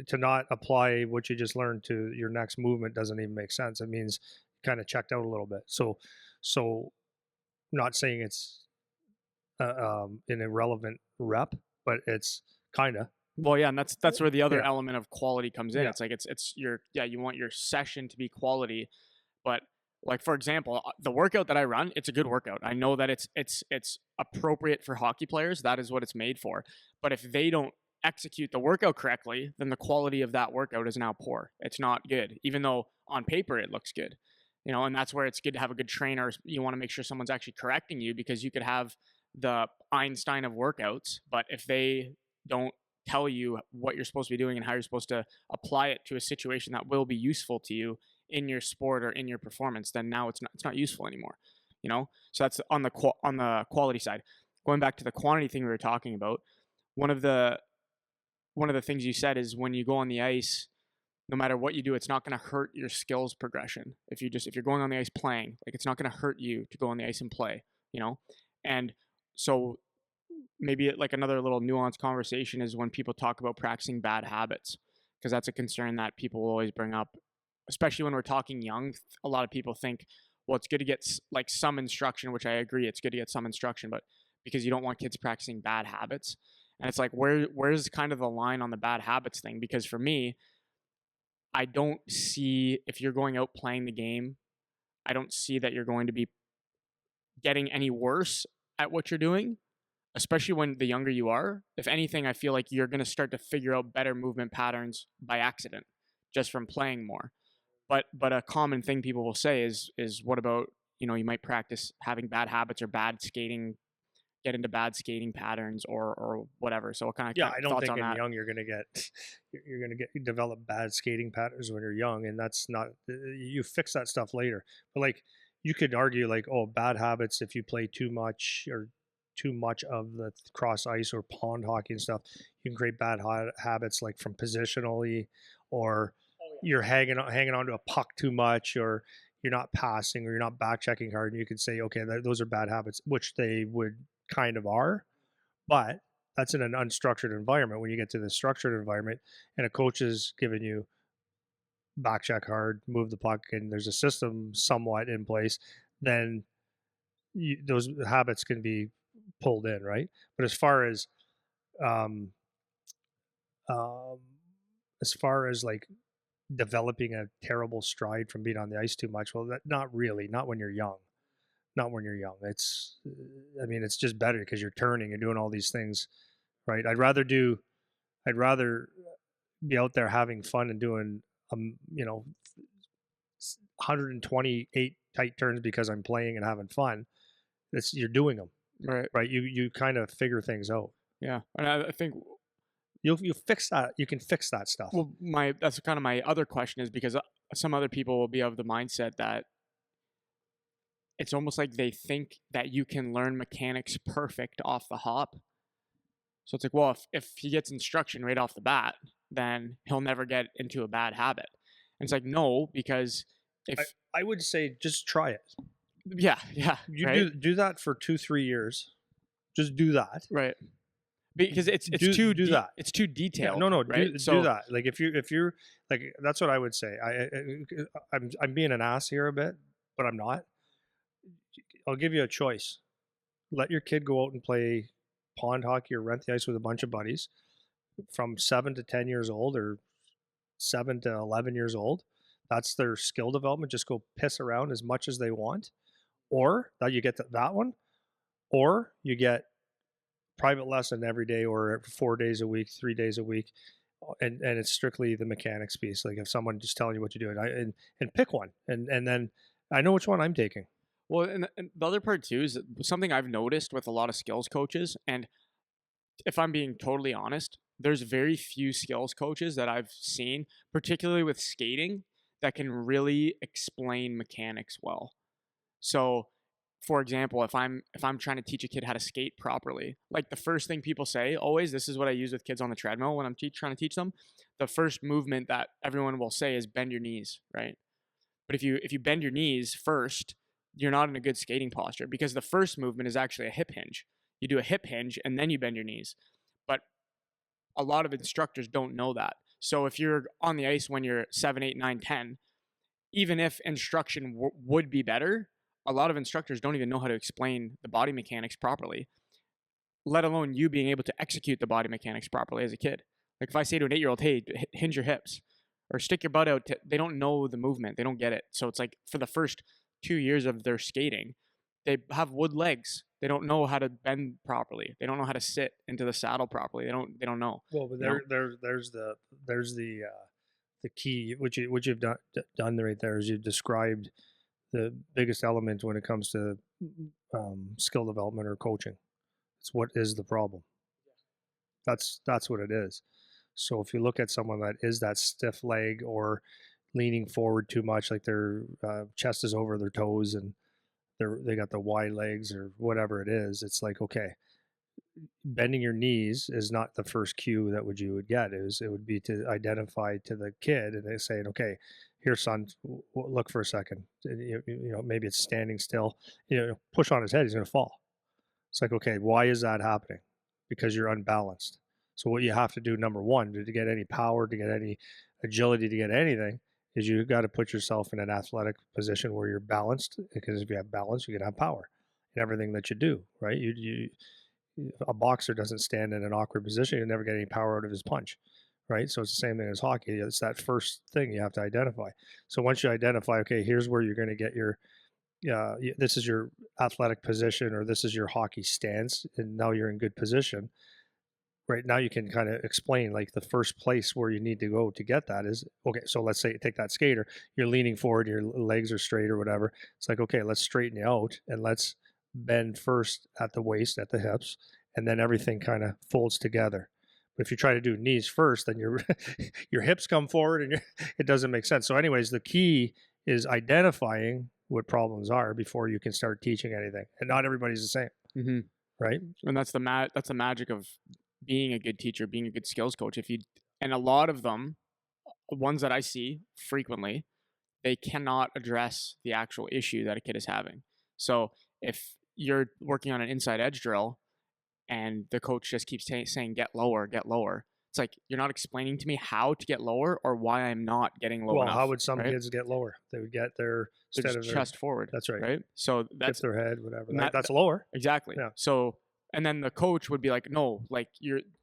B: To not apply what you just learned to your next movement doesn't even make sense. It means kind of checked out a little bit. So not saying it's an irrelevant rep, but it's kind of.
A: Well, yeah, and that's where the other element of quality comes in.
B: Yeah.
A: It's like it's you want your session to be quality, but like, for example, the workout that I run, it's a good workout. I know that it's appropriate for hockey players. That is what it's made for. But if they don't execute the workout correctly, then the quality of that workout is now poor. It's not good, even though on paper it looks good. And that's where it's good to have a good trainer. You want to make sure someone's actually correcting you, because you could have the Einstein of workouts, but if they don't tell you what you're supposed to be doing and how you're supposed to apply it to a situation that will be useful to you in your sport or in your performance, then now it's not useful anymore. So that's on the quality side. Going back to the quantity thing we were talking about, one of the things you said is, when you go on the ice, no matter what you do, it's not going to hurt your skills progression. If you're going on the ice playing, like, it's not going to hurt you to go on the ice and play, and so maybe like another little nuanced conversation is when people talk about practicing bad habits, because that's a concern that people will always bring up, especially when we're talking young. A lot of people think, well, it's good to get like some instruction, which I agree, it's good to get some instruction, but because you don't want kids practicing bad habits. And it's like, where's kind of the line on the bad habits thing? Because for me, I don't see, if you're going out playing the game, I don't see that you're going to be getting any worse at what you're doing, especially when the younger you are. If anything, I feel like you're going to start to figure out better movement patterns by accident, just from playing more. But a common thing people will say is what about, you might practice having bad habits or bad skating, get into bad skating patterns or whatever. So what kind
B: Yeah,
A: of
B: I don't
A: thoughts
B: think
A: on
B: in
A: that?
B: young you're gonna get develop bad skating patterns when you're young, and that's not you fix that stuff later. But like you could argue like, oh, bad habits if you play too much or too much of the cross ice or pond hockey and stuff, you can create bad habits like from positionally, or you're hanging on to a puck too much, or you're not passing, or you're not back checking hard, and you could say, okay, those are bad habits, which they would kind of are, but that's in an unstructured environment. When you get to the structured environment and a coach is giving you back check hard, move the puck, and there's a system somewhat in place, then those habits can be pulled in, right? But um, um, as far as like developing a terrible stride from being on the ice too much, well, not really, not when you're young. Not when you're young. I mean, it's just better because you're turning and doing all these things, right? I'd rather be out there having fun and doing, 128 tight turns because I'm playing and having fun. You're doing them,
A: Right.
B: right? You kind of figure things out.
A: Yeah. And I think,
B: You fix that. You can fix that stuff.
A: well, that's kind of my other question, is because some other people will be of the mindset that it's almost like they think that you can learn mechanics perfect off the hop. So it's like, well, if he gets instruction right off the bat, then he'll never get into a bad habit. And it's like, no, because
B: I,
A: if,
B: I would say just try it.
A: yeah,
B: You
A: right,
B: do that for 2-3 years. Just do that.
A: right, because it's
B: Do that.
A: it's too
B: Yeah,
A: detailed,
B: no,
A: right?
B: do that. Like if you're like, that's what I would say. I'm being an ass here a bit, but I'm not. I'll give you a choice. Let your kid go out and play pond hockey or rent the ice with a bunch of buddies from 7 to 10 years old, or 7 to 11 years old. That's their skill development. Just go piss around as much as they want, or that you get that one, or you get private lesson every day or 4 days a week, 3 days a week, and it's strictly the mechanics piece. Like if someone just telling you what to do, and pick one, and then I know which one I'm taking.
A: Well, and the other part too is something I've noticed with a lot of skills coaches, and if I'm being totally honest, there's very few skills coaches that I've seen, particularly with skating, that can really explain mechanics well. So, for example, if I'm trying to teach a kid how to skate properly, like the first thing people say always, this is what I use with kids on the treadmill when I'm trying to teach them. The first movement that everyone will say is bend your knees, right? But if you bend your knees first, you're not in a good skating posture, because the first movement is actually a hip hinge. You do a hip hinge and then you bend your knees. But a lot of instructors don't know that. So if you're on the ice when you're 7, 8, 9, 10, even if instruction would be better, a lot of instructors don't even know how to explain the body mechanics properly, let alone you being able to execute the body mechanics properly as a kid. Like if I say to an 8-year-old, hey, hinge your hips or stick your butt out, they don't know the movement. They don't get it. So it's like for the first 2 years of their skating, they have wood legs. They don't know how to bend properly. They don't know how to sit into the saddle properly. They don't know.
B: Well, but there's the key, which you've done right there, is you've described the biggest element when it comes to skill development or coaching. It's what is the problem. That's what it is. So if you look at someone that is that stiff leg or leaning forward too much, like their chest is over their toes and they got the wide legs or whatever it is, it's like, okay, bending your knees is not the first cue that you would get. It would be to identify to the kid and they saying, okay, here, son, look for a second. Maybe it's standing still. Push on his head, he's going to fall. It's like, okay, why is that happening? Because you're unbalanced. So what you have to do, number one, to get any power, to get any agility, to get anything, is you got to put yourself in an athletic position where you're balanced. Because if you have balance, you can have power in everything that you do, right? A boxer doesn't stand in an awkward position. You'll never get any power out of his punch, right? So it's the same thing as hockey. It's that first thing you have to identify. So once you identify, okay, here's where you're going to get your, this is your athletic position or this is your hockey stance, and now you're in good position. Right now you can kind of explain like the first place where you need to go to get that is, okay, so let's say take that skater, you're leaning forward, your legs are straight or whatever. It's like, okay, let's straighten you out and let's bend first at the waist, at the hips, and then everything kind of folds together. But if you try to do knees first, then your hips come forward and it doesn't make sense. So anyways, the key is identifying what problems are before you can start teaching anything. And not everybody's the same, right?
A: And that's the magic of being a good teacher, being a good skills coach. And a lot of them, ones that I see frequently, they cannot address the actual issue that a kid is having. So if you're working on an inside edge drill and the coach just keeps saying, get lower, it's like, you're not explaining to me how to get lower or why I'm not getting low enough.
B: Well, how would some kids get lower? They would get their
A: chest forward.
B: That's right.
A: Right. So that's
B: tip their head, whatever. That's lower.
A: Exactly.
B: Yeah.
A: So, and then the coach would be like, no, like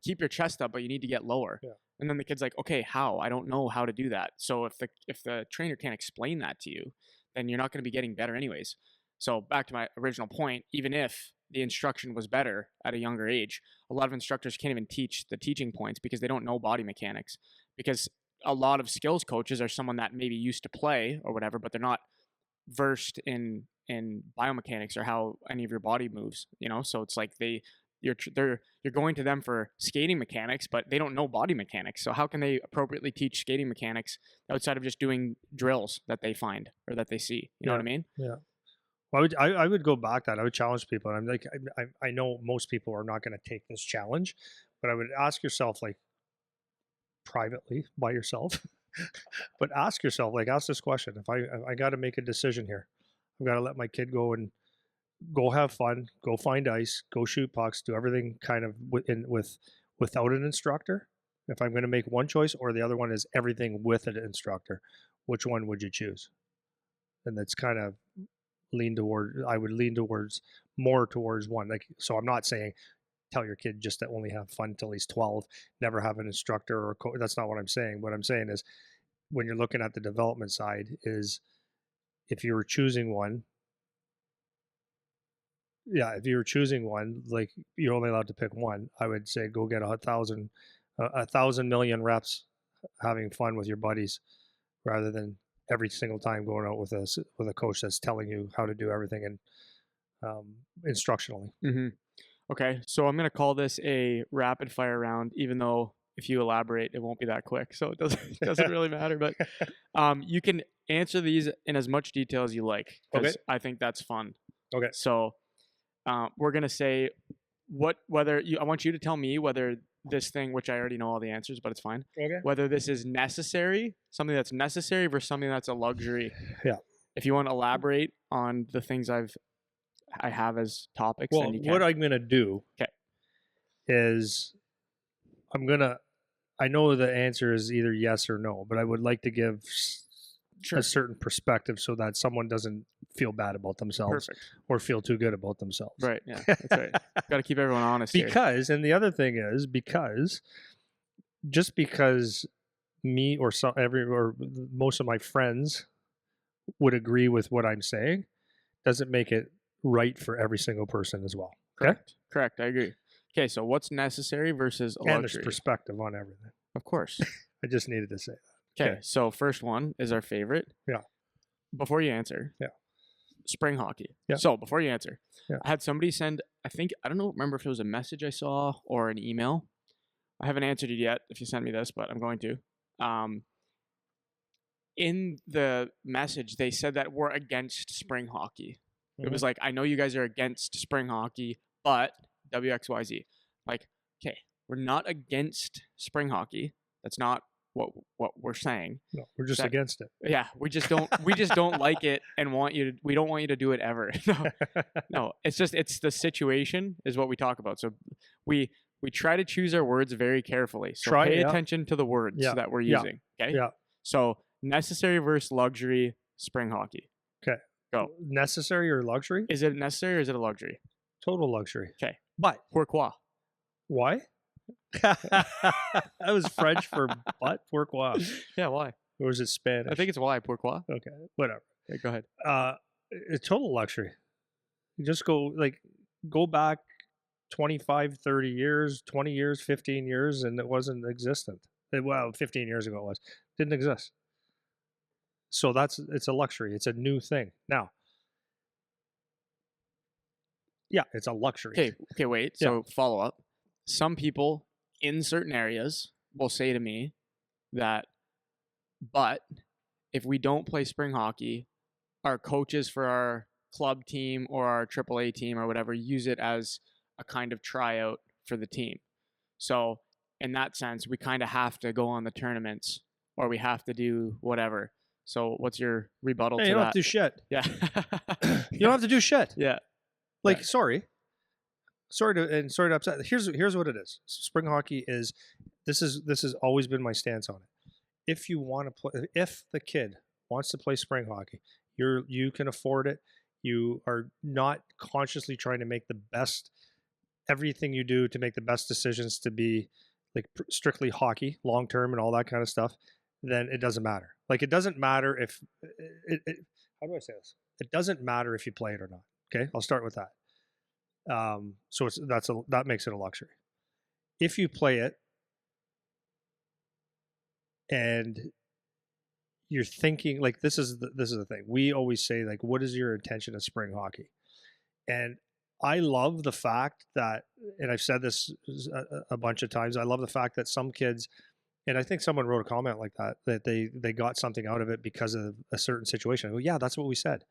A: keep your chest up, but you need to get lower.
B: Yeah.
A: And then the kid's like, okay, how? I don't know how to do that. So if the trainer can't explain that to you, then you're not going to be getting better anyways. So back to my original point, even if the instruction was better at a younger age, a lot of instructors can't even teach the teaching points because they don't know body mechanics. Because a lot of skills coaches are someone that maybe used to play or whatever, but they're not versed in biomechanics or how any of your body moves, so it's like you're going to them for skating mechanics, but they don't know body mechanics. So how can they appropriately teach skating mechanics outside of just doing drills that they find or that they see? You know what I mean?
B: Yeah. Well, I would go back that. I would challenge people. And I'm like, I know most people are not going to take this challenge, but I would ask yourself, like, privately by yourself, but ask yourself, like, ask this question. If I got to make a decision here, I've got to let my kid go and go have fun, go find ice, go shoot pucks, do everything kind of without an instructor. If I'm going to make one choice, or the other one is everything with an instructor, which one would you choose? And that's kind of I would lean more towards one. Like, so I'm not saying tell your kid just to only have fun till he's 12, never have an instructor or coach. That's not what I'm saying. What I'm saying is, when you're looking at the development side, is if you were choosing one, like, you're only allowed to pick one, I would say go get 1,000 million reps having fun with your buddies, rather than every single time going out with a coach that's telling you how to do everything and instructionally.
A: Okay, so I'm going to call this a rapid fire round, even though if you elaborate, it won't be that quick. So it doesn't really matter. But you can answer these in as much detail as you like, because I think that's fun.
B: Okay.
A: So we're going to say I want you to tell me whether this thing, which I already know all the answers, but it's fine.
B: Okay.
A: Whether this is something that's necessary versus something that's a luxury.
B: Yeah. If
A: you want to elaborate on the things I have as topics.
B: Well, what I'm going to do is I know the answer is either yes or no, but I would like to give a certain perspective so that someone doesn't feel bad about themselves or feel too good about themselves.
A: Right. Yeah, that's right. Got to keep everyone honest
B: because, and the other thing is, just because me or most of my friends would agree with what I'm saying doesn't make it right for every single person as well. Okay?
A: Correct. I agree. Okay, so what's necessary versus a luxury?
B: And there's perspective on everything.
A: Of course.
B: I just needed to say that.
A: Okay, so first one is our favorite.
B: Yeah.
A: Before you answer.
B: Yeah.
A: spring hockey.
B: Yeah.
A: So before you answer,
B: Yeah.
A: I had somebody send, I don't know, remember if it was a message I saw or an email. I haven't answered it yet if you sent me this, but I'm going to. In the message, they said that we're against spring hockey. It was like, I know you guys are against spring hockey, but WXYZ. Like, okay, we're not against spring hockey. That's not what we're saying.
B: No, we're just against it.
A: Yeah, we just don't like it and we don't want you to do it ever. No, it's the situation is what we talk about. So we try to choose our words very carefully. So pay attention to the words that we're using. Okay.
B: Yeah.
A: So necessary versus luxury spring hockey.
B: Okay.
A: Go.
B: Necessary or luxury?
A: Is it necessary or is it a luxury?
B: Total luxury.
A: Okay.
B: But
A: pourquoi?
B: Why? That was French for but. Pourquoi?
A: Yeah, why?
B: Or is it Spanish?
A: I think it's why. Pourquoi?
B: Okay, whatever.
A: Okay, go ahead.
B: It's total luxury. You just go back 25, 30 years, 20 years, 15 years, and it wasn't existent. Well, 15 years ago it was. Didn't exist. So it's a luxury. It's a new thing. Now, yeah, it's a luxury.
A: Okay, wait.
B: Yeah.
A: So follow up. Some people in certain areas will say to me that, but if we don't play spring hockey, our coaches for our club team or our AAA team or whatever use it as a kind of tryout for the team. So in that sense, we kind of have to go on the tournaments or we have to do whatever. So what's your rebuttal to that?
B: You don't have to do shit.
A: Yeah.
B: You don't have to do shit.
A: Yeah.
B: Like, sorry to upset. Here's what it is. Spring hockey is this has always been my stance on it. If you want to play, if the kid wants to play spring hockey, you can afford it. You are not consciously trying to make the best everything you do to make the best decisions to be like strictly hockey long term and all that kind of stuff. Then it doesn't matter. Like it doesn't matter if how do I say this? It doesn't matter if you play it or not. Okay, I'll start with that. So that makes it a luxury. If you play it and you're thinking like this is the thing. We always say like, what is your intention of spring hockey? And I love the fact that, and I've said this a bunch of times. I love the fact that some kids, and I think someone wrote a comment like that they got something out of it because of a certain situation. I go, yeah, that's what we said.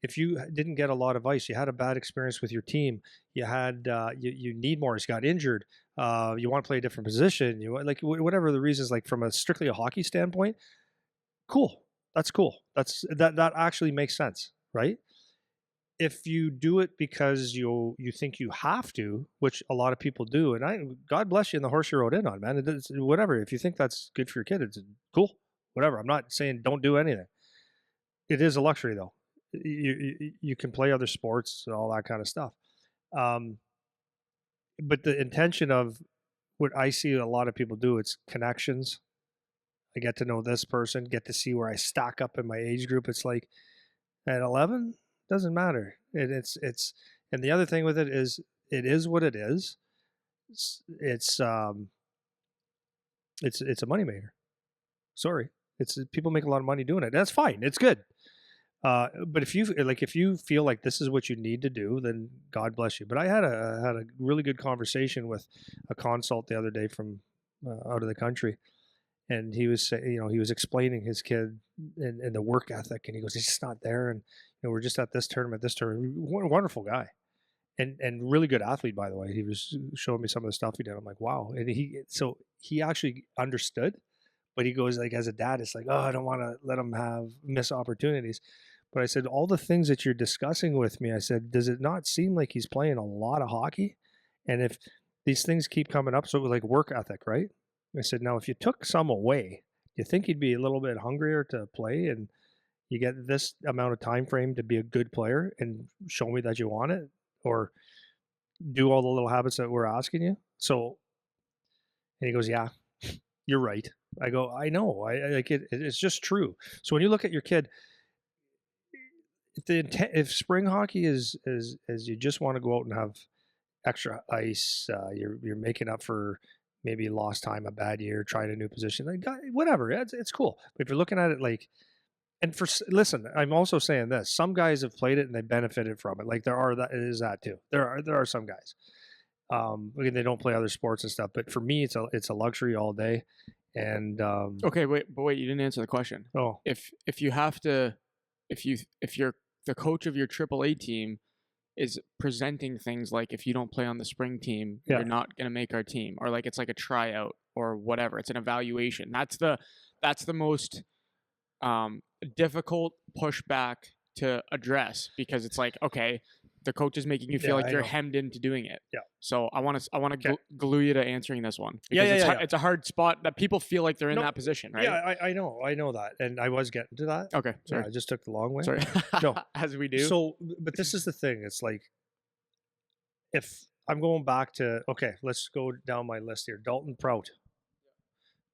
B: If you didn't get a lot of ice, you had a bad experience with your team, you had you need more, you got injured, you want to play a different position, you like whatever the reasons, like from a strictly a hockey standpoint, cool. That's cool. That actually makes sense, right? If you do it because you think you have to, which a lot of people do, and God bless you in the horse you rode in on, man. It's whatever. If you think that's good for your kid, it's cool. Whatever. I'm not saying don't do anything. It is a luxury though. You can play other sports and all that kind of stuff. But the intention of what I see a lot of people do, it's connections. I get to know this person, get to see where I stack up in my age group. It's like at 11, doesn't matter. It's and the other thing with it is what it is. It's a moneymaker. Sorry. People make a lot of money doing it. That's fine. It's good. But if you feel like this is what you need to do, then God bless you. But I had a really good conversation with a consult the other day from out of the country, and he was saying, he was explaining his kid and the work ethic, and he goes, it's just not there, and we're just at this tournament. Wonderful guy, and really good athlete, by the way. He was showing me some of the stuff he did. I'm like, wow, and he actually understood. But he goes, like, as a dad, it's like, oh, I don't want to let him miss opportunities. But I said, all the things that you're discussing with me, I said, does it not seem like he's playing a lot of hockey? And if these things keep coming up, so it was like work ethic, right? I said, now, if you took some away, you think he'd be a little bit hungrier to play and you get this amount of time frame to be a good player and show me that you want it, or do all the little habits that we're asking you? So, and he goes, yeah, you're right. I go, I know. I like it. It's just true. So when you look at your kid, if spring hockey is you just want to go out and have extra ice, you're making up for maybe lost time, a bad year, trying a new position, like whatever. It's cool. But if you're looking at it like And listen, I'm also saying this: some guys have played it and they benefited from it. Like that too. There are some guys. Again, they don't play other sports and stuff, but for me, it's a luxury all day. And
A: Okay, wait, you didn't answer the question.
B: oh
A: If you have to, if you're the coach of your AAA team is presenting things like if you don't play on the spring team,
B: yeah,
A: you're not going to make our team, or like it's like a tryout or whatever. It's an evaluation. That's the most difficult pushback to address because it's like, okay, the coach is making you feel
B: yeah,
A: like
B: I
A: you're
B: know.
A: hemmed into doing it.
B: Yeah.
A: So I want to
B: Okay.
A: glue you to answering this one
B: Yeah,
A: because
B: yeah,
A: it's
B: yeah,
A: hard,
B: yeah.
A: it's a hard spot that people feel like they're in
B: No,
A: that position, right?
B: yeah, I know that, and I was getting to that.
A: Okay,
B: Yeah,
A: sorry,
B: I just took the long way.
A: sorry.
B: No,
A: As we do.
B: so but this is the thing. It's like if I'm going back to okay, let's go down my list here. Dalton Prout.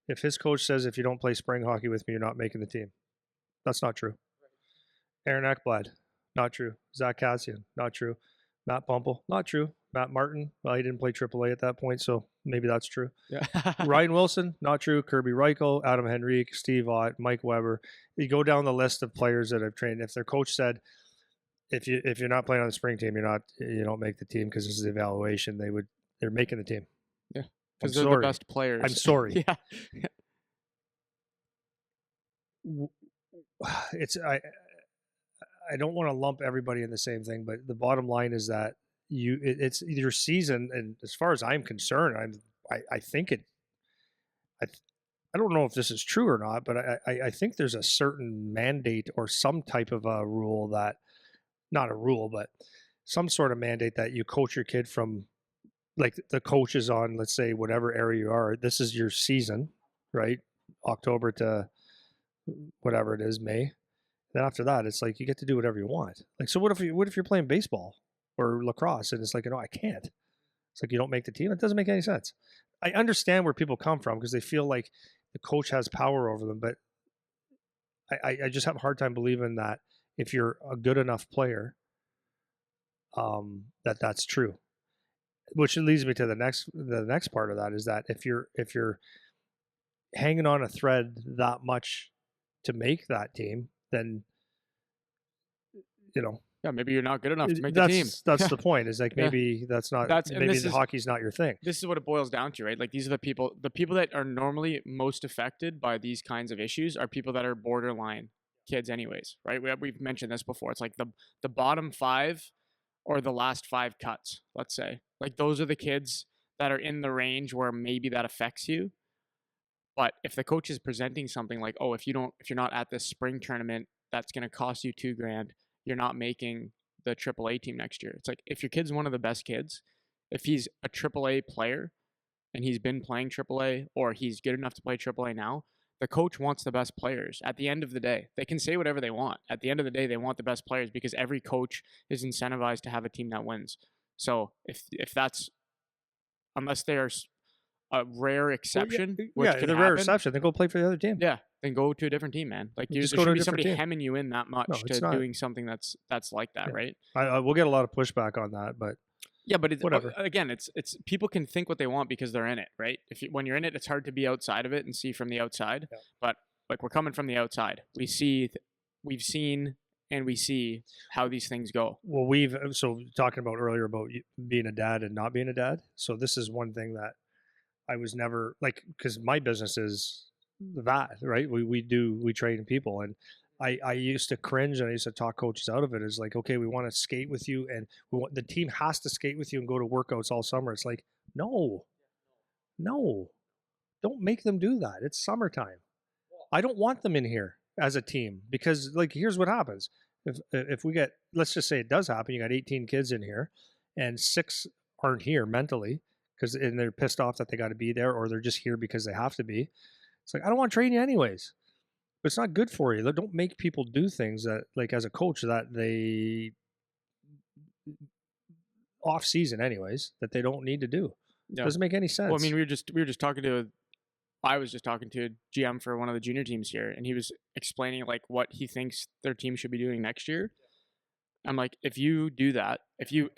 B: If his coach says if you don't play spring hockey with me, you're not making the team. That's not true. Aaron Ekblad, not true. Zach Kassian, not true. Matt Pumple, not true. Matt Martin, well, he didn't play AAA at that point, so maybe that's true.
A: Yeah.
B: Ryan Wilson, not true. Kirby Reichel, Adam Henrique, Steve Ott, Mike Weber. You go down the list of players that have trained. If their coach said, if you're not playing on the spring team, you don't make the team because this is the evaluation, they're making the team.
A: Yeah,
B: I'm
A: because they're the
B: sorry.
A: best players.
B: I'm sorry.
A: Yeah.
B: It's I don't want to lump everybody in the same thing, but the bottom line is that it's your season, and as far as I'm concerned, I think it. I don't know if this is true or not, but I think there's a certain mandate or some type of a rule that, not a rule, but some sort of mandate that you coach your kid from, like the coach is on, let's say whatever area you are. This is your season, right? October to whatever it is, May. Then after that, it's like you get to do whatever you want. Like, so what if you're playing baseball or lacrosse and it's like, no, I can't. It's like you don't make the team. It doesn't make any sense. I understand where people come from because they feel like the coach has power over them, but I just have a hard time believing that if you're a good enough player, that's true. Which leads me to the next part of that is that if you're hanging on a thread that much to make that team, then
A: Yeah, maybe you're not good enough to make the team.
B: That's the point. Is like maybe maybe the hockey's not your thing.
A: This is what it boils down to, right? Like these are the people that are normally most affected by these kinds of issues are people that are borderline kids anyways, right? We've mentioned this before. It's like the bottom 5 or the last 5 cuts, let's say. Like those are the kids that are in the range where maybe that affects you. But if the coach is presenting something like, oh, if you're not at this spring tournament, that's going to cost you $2,000. You're not making the AAA team next year. It's like if your kid's one of the best kids, if he's a AAA player and he's been playing AAA or he's good enough to play AAA now, the coach wants the best players. At the end of the day, they can say whatever they want. At the end of the day, they want the best players because every coach is incentivized to have a team that wins. So if that's, unless there's a rare exception, which could
B: the
A: happen,
B: rare exception, then go play for the other team.
A: yeah, then go to a different team, man. Like there
B: Just go to
A: should
B: a
A: be
B: different
A: somebody
B: team.
A: hemming you in that much
B: No, it's
A: to
B: not.
A: doing something that's like that,
B: Yeah.
A: right?
B: I will get a lot of pushback on that, but
A: Yeah, but it's
B: whatever.
A: again, it's people can think what they want because they're in it, right? When you're in it, it's hard to be outside of it and see from the outside.
B: Yeah.
A: But like we're coming from the outside, we've seen and we see how these things go.
B: Well, so talking about earlier about being a dad and not being a dad. So this is one thing that I was never like, because my business is that, right? We train people, and I used to cringe and I used to talk coaches out of it. It's like, okay, we want to skate with you, and the team has to skate with you and go to workouts all summer. It's like, no, don't make them do that. It's summertime. I don't want them in here as a team because, like, here's what happens. If we get, let's just say it does happen, you got 18 kids in here, and 6 aren't here mentally and they're pissed off that they got to be there, or they're just here because they have to be. It's like, I don't want to train you anyways. But it's not good for you. Don't make people do things that, like, as a coach, that they off season anyways, that they don't need to do.
A: Yeah.
B: Doesn't make any sense.
A: Well, I mean, I was just talking to a GM for one of the junior teams here, and he was explaining like what he thinks their team should be doing next year. I'm like, if you do that, if you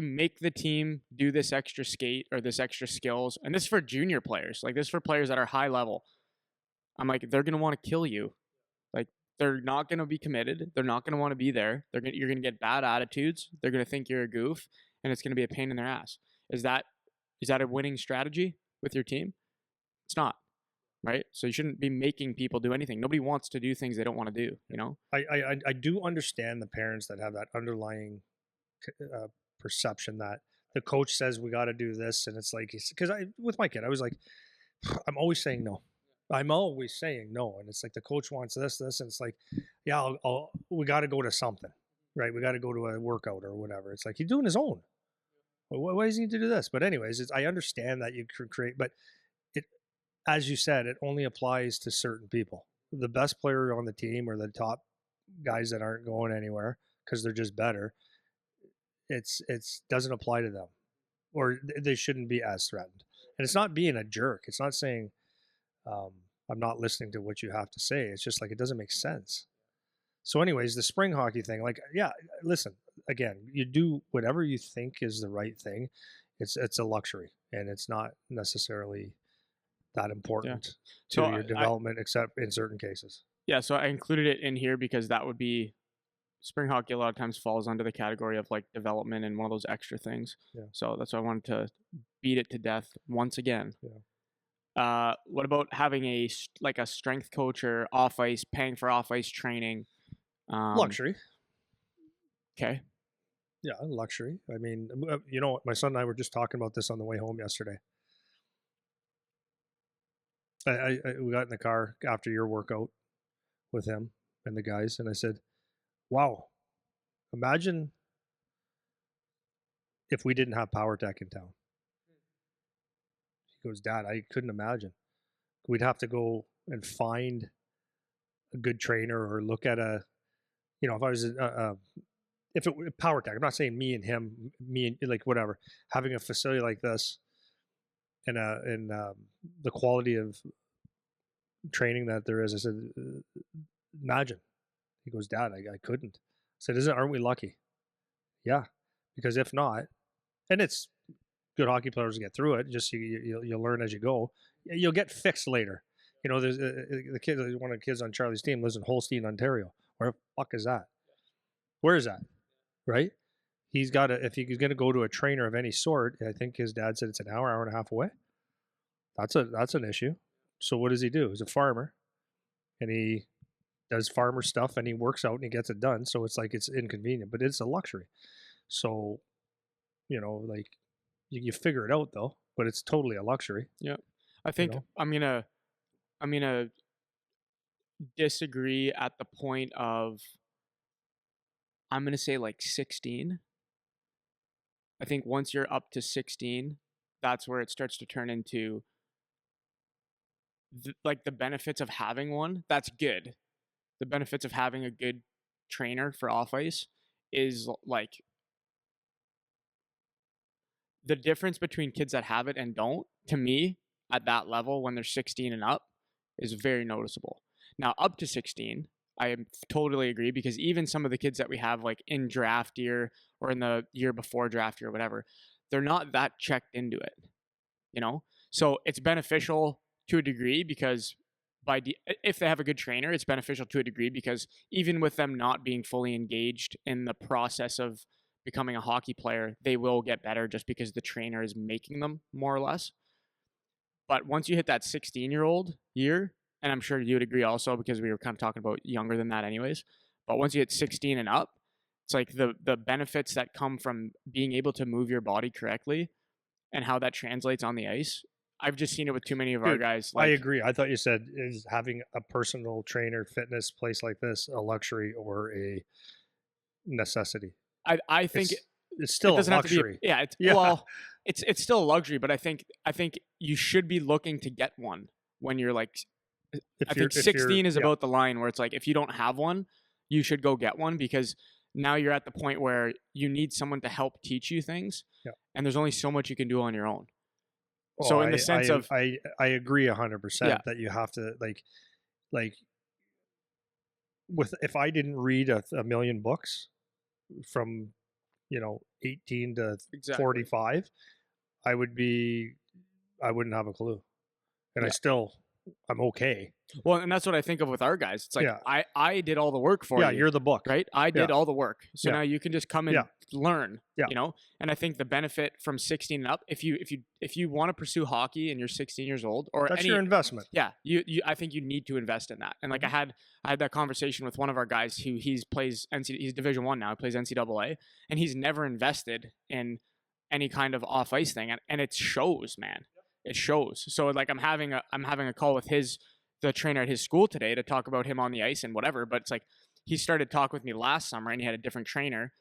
A: make the team do this extra skate or this extra skills, and this is for junior players, like this is for players that are high level, I'm like, they're gonna want to kill you. Like They're not going to be committed. They're not going to want to be there. You're going to get bad attitudes. They're going to think you're a goof, and it's going to be a pain in their ass. Is that a winning strategy with your team? It's not, right? So you shouldn't be making people do anything. Nobody wants to do things they don't want to do, you know?
B: I do understand the parents that have that underlying perception that the coach says we got to do this, and it's like, because with my kid, I was like, I'm always saying no. I'm always saying no, and it's like the coach wants this, and it's like, yeah, we got to go to something, right? We got to go to a workout or whatever. It's like he's doing his own. Why does he need to do this? But anyways, I understand that you could create, but it, as you said, it only applies to certain people. The best player on the team or the top guys that aren't going anywhere because they're just better. It's doesn't apply to them, or they shouldn't be as threatened. And it's not being a jerk. It's not saying I'm not listening to what you have to say. It's just like it doesn't make sense. So, anyways, the spring hockey thing, like, yeah, listen, again, you do whatever you think is the right thing. It's a luxury, and it's not necessarily that important to
A: So
B: your development, except in certain cases.
A: Yeah, so I included it in here because that would be spring hockey a lot of times falls under the category of like development and one of those extra things.
B: Yeah.
A: So that's why I wanted to beat it to death once again.
B: Yeah.
A: What about having a strength coach or off ice, paying for off ice training?
B: Luxury.
A: Okay.
B: Yeah, luxury. I mean, you know, my son and I were just talking about this on the way home yesterday. We got in the car after your workout with him and the guys, and I said, wow, imagine if we didn't have PowerTech in town. He goes, Dad, I couldn't imagine. We'd have to go and find a good trainer or look at a, you know, if I was if it PowerTech, I'm not saying me and him, me and like whatever, having a facility like this and the quality of training that there is. I said, imagine. He goes, Dad, I couldn't. I said, aren't we lucky? Yeah, because if not, and it's good hockey players get through it. Just you'll learn as you go. You'll get fixed later. You know, there's the kid, one of the kids on Charlie's team lives in Holstein, Ontario. Where the fuck is that? Where is that? Right? He's got to, if he's going to go to a trainer of any sort, I think his dad said it's an hour and a half away. That's an issue. So what does he do? He's a farmer, and he does farmer stuff, and he works out and he gets it done. So it's like it's inconvenient, but it's a luxury. So, you know, like you figure it out though, but it's totally a luxury.
A: Yeah, I think I'm gonna disagree at the point of I'm gonna say like 16. I think once you're up to 16, that's where it starts to turn into the benefits of having one. That's good. The benefits of having a good trainer for off ice is like the difference between kids that have it and don't, to me, at that level when they're 16 and up, is very noticeable. Now, up to 16, I totally agree, because even some of the kids that we have like in draft year or in the year before draft year or whatever, they're not that checked into it, you know? So it's beneficial to a degree because if they have a good trainer, it's beneficial to a degree because even with them not being fully engaged in the process of becoming a hockey player, they will get better just because the trainer is making them more or less. But once you hit that 16-year-old year, and I'm sure you would agree also because we were kind of talking about younger than that anyways, but once you hit 16 and up, it's like the benefits that come from being able to move your body correctly and how that translates on the ice. I've just seen it with too many of our guys.
B: I agree. I thought you said is having a personal trainer fitness place like this a luxury or a necessity.
A: I think
B: it's still a luxury.
A: Well, it's still a luxury, but I think you should be looking to get one when you're like, I think 16 is about the line where it's like, if you don't have one, you should go get one, because now you're at the point where you need someone to help teach you things.
B: Yeah.
A: And there's only so much you can do on your own.
B: Well, so in the sense of, I agree 100% that you have to like with, if I didn't read a million books from, 18 to 45, I wouldn't have a clue. And I still I'm okay.
A: Well, and that's what I think of with our guys. It's like
B: Yeah.
A: I did all the work for
B: Yeah,
A: you,
B: you're the book.
A: right? I
B: Yeah.
A: did all the work. So
B: Yeah.
A: now you can just come and
B: Yeah.
A: learn,
B: Yeah.
A: you know? And I think the benefit from 16 and up, if you want to pursue hockey and you're 16 years old or
B: That's
A: any
B: your investment.
A: yeah, I think you need to invest in that. And like
B: Mhm.
A: I had that conversation with one of our guys who he's Division 1 now, he plays NCAA, and he's never invested in any kind of off ice thing, and it shows, man. It shows. So like I'm having a call with the trainer at his school today to talk about him on the ice and whatever, but it's like he started talking with me last summer and he had a different trainer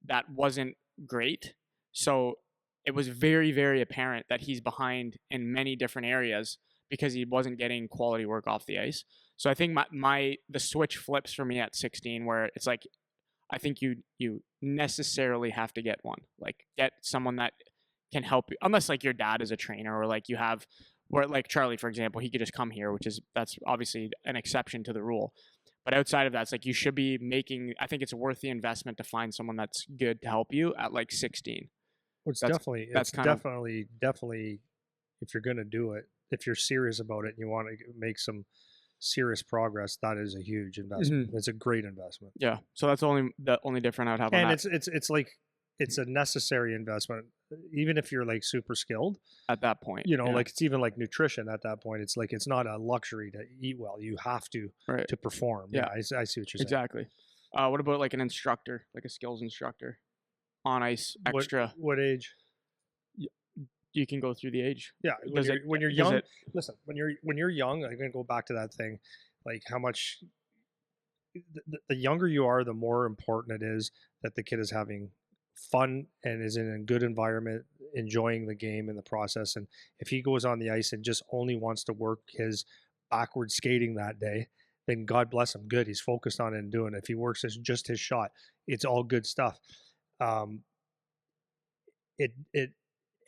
A: that wasn't great. So it was very, very apparent that he's behind in many different areas because he wasn't getting quality work off the ice. So I think the switch flips for me at 16 where it's like I think you necessarily have to get one. Like get someone that can help you unless like your dad is a trainer or like you have where like Charlie, for example, he could just come here, that's obviously an exception to the rule. But outside of that, it's like you should be making. I think it's worth the investment to find someone that's good to help you at like 16.
B: Well, it's
A: That's
B: definitely,
A: that's
B: it's
A: kind of
B: definitely, definitely, if you're going to do it, if you're serious about it and you want to make some serious progress, that is a huge investment. It's a great investment.
A: yeah. So that's the only different I'd have on
B: And
A: that
B: it's like, it's a necessary investment, even if you're like super skilled,
A: at that point.
B: you know,
A: yeah.
B: like it's even like nutrition at that point. It's like, it's not a luxury to eat well. You have
A: Right.
B: to perform.
A: Yeah.
B: I see what you're saying.
A: Exactly. What about like an instructor, like a skills instructor, on ice extra?
B: What age?
A: You can go through the age.
B: Yeah, when you're
A: does
B: young,
A: it-
B: listen, when you're young, I'm gonna go back to that thing, like how much the younger you are, the more important it is that the kid is having fun and is in a good environment, enjoying the game in the process. And if he goes on the ice and just only wants to work his backward skating that day, then God bless him. Good, he's focused on it and doing it. If he works as just his shot, it's all good stuff. Um, it it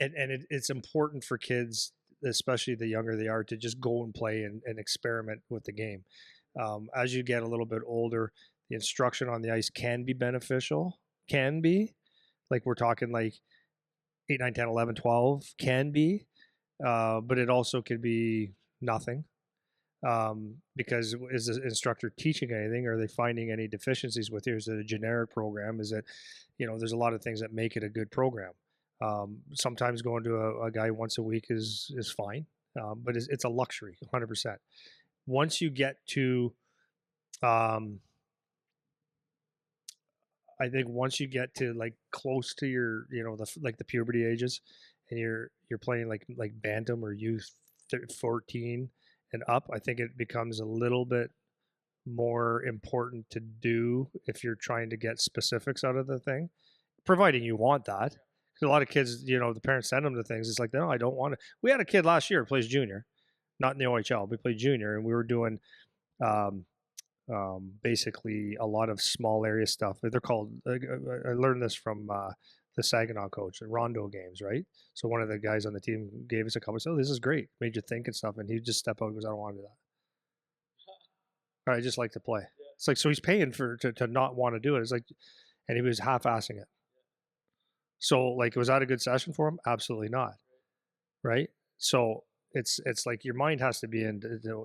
B: it's important for kids, especially the younger they are, to just go and play and experiment with the game. As you get a little bit older, the instruction on the ice can be beneficial, can be, like we're talking like 8, 9, 10, 11, 12 can be, but it also could be nothing. Because is the instructor teaching anything? Are they finding any deficiencies with you? Is it a generic program? Is it, there's a lot of things that make it a good program. Sometimes going to a guy once a week is fine, but it's a luxury, 100%. Once you get to, I think once you get to like close to your, the puberty ages, and you're playing like bantam or youth 14 and up, I think it becomes a little bit more important to do if you're trying to get specifics out of the thing, providing you want that. Because a lot of kids, the parents send them to things. It's like, no, I don't want to. We had a kid last year who plays junior, not in the OHL. We played junior, and we were doing um, basically a lot of small area stuff. They're called. I learned this from the Saginaw coach, the Rondo games, right? So one of the guys on the team gave us a couple. So this is great, made you think and stuff. And he just step out and goes, I don't want to do that. I just like to play. It's like, so he's paying to not want to do it. It's like, and he was half-assing it. So like, was that a good session for him? Absolutely not. Right. So it's like your mind has to be in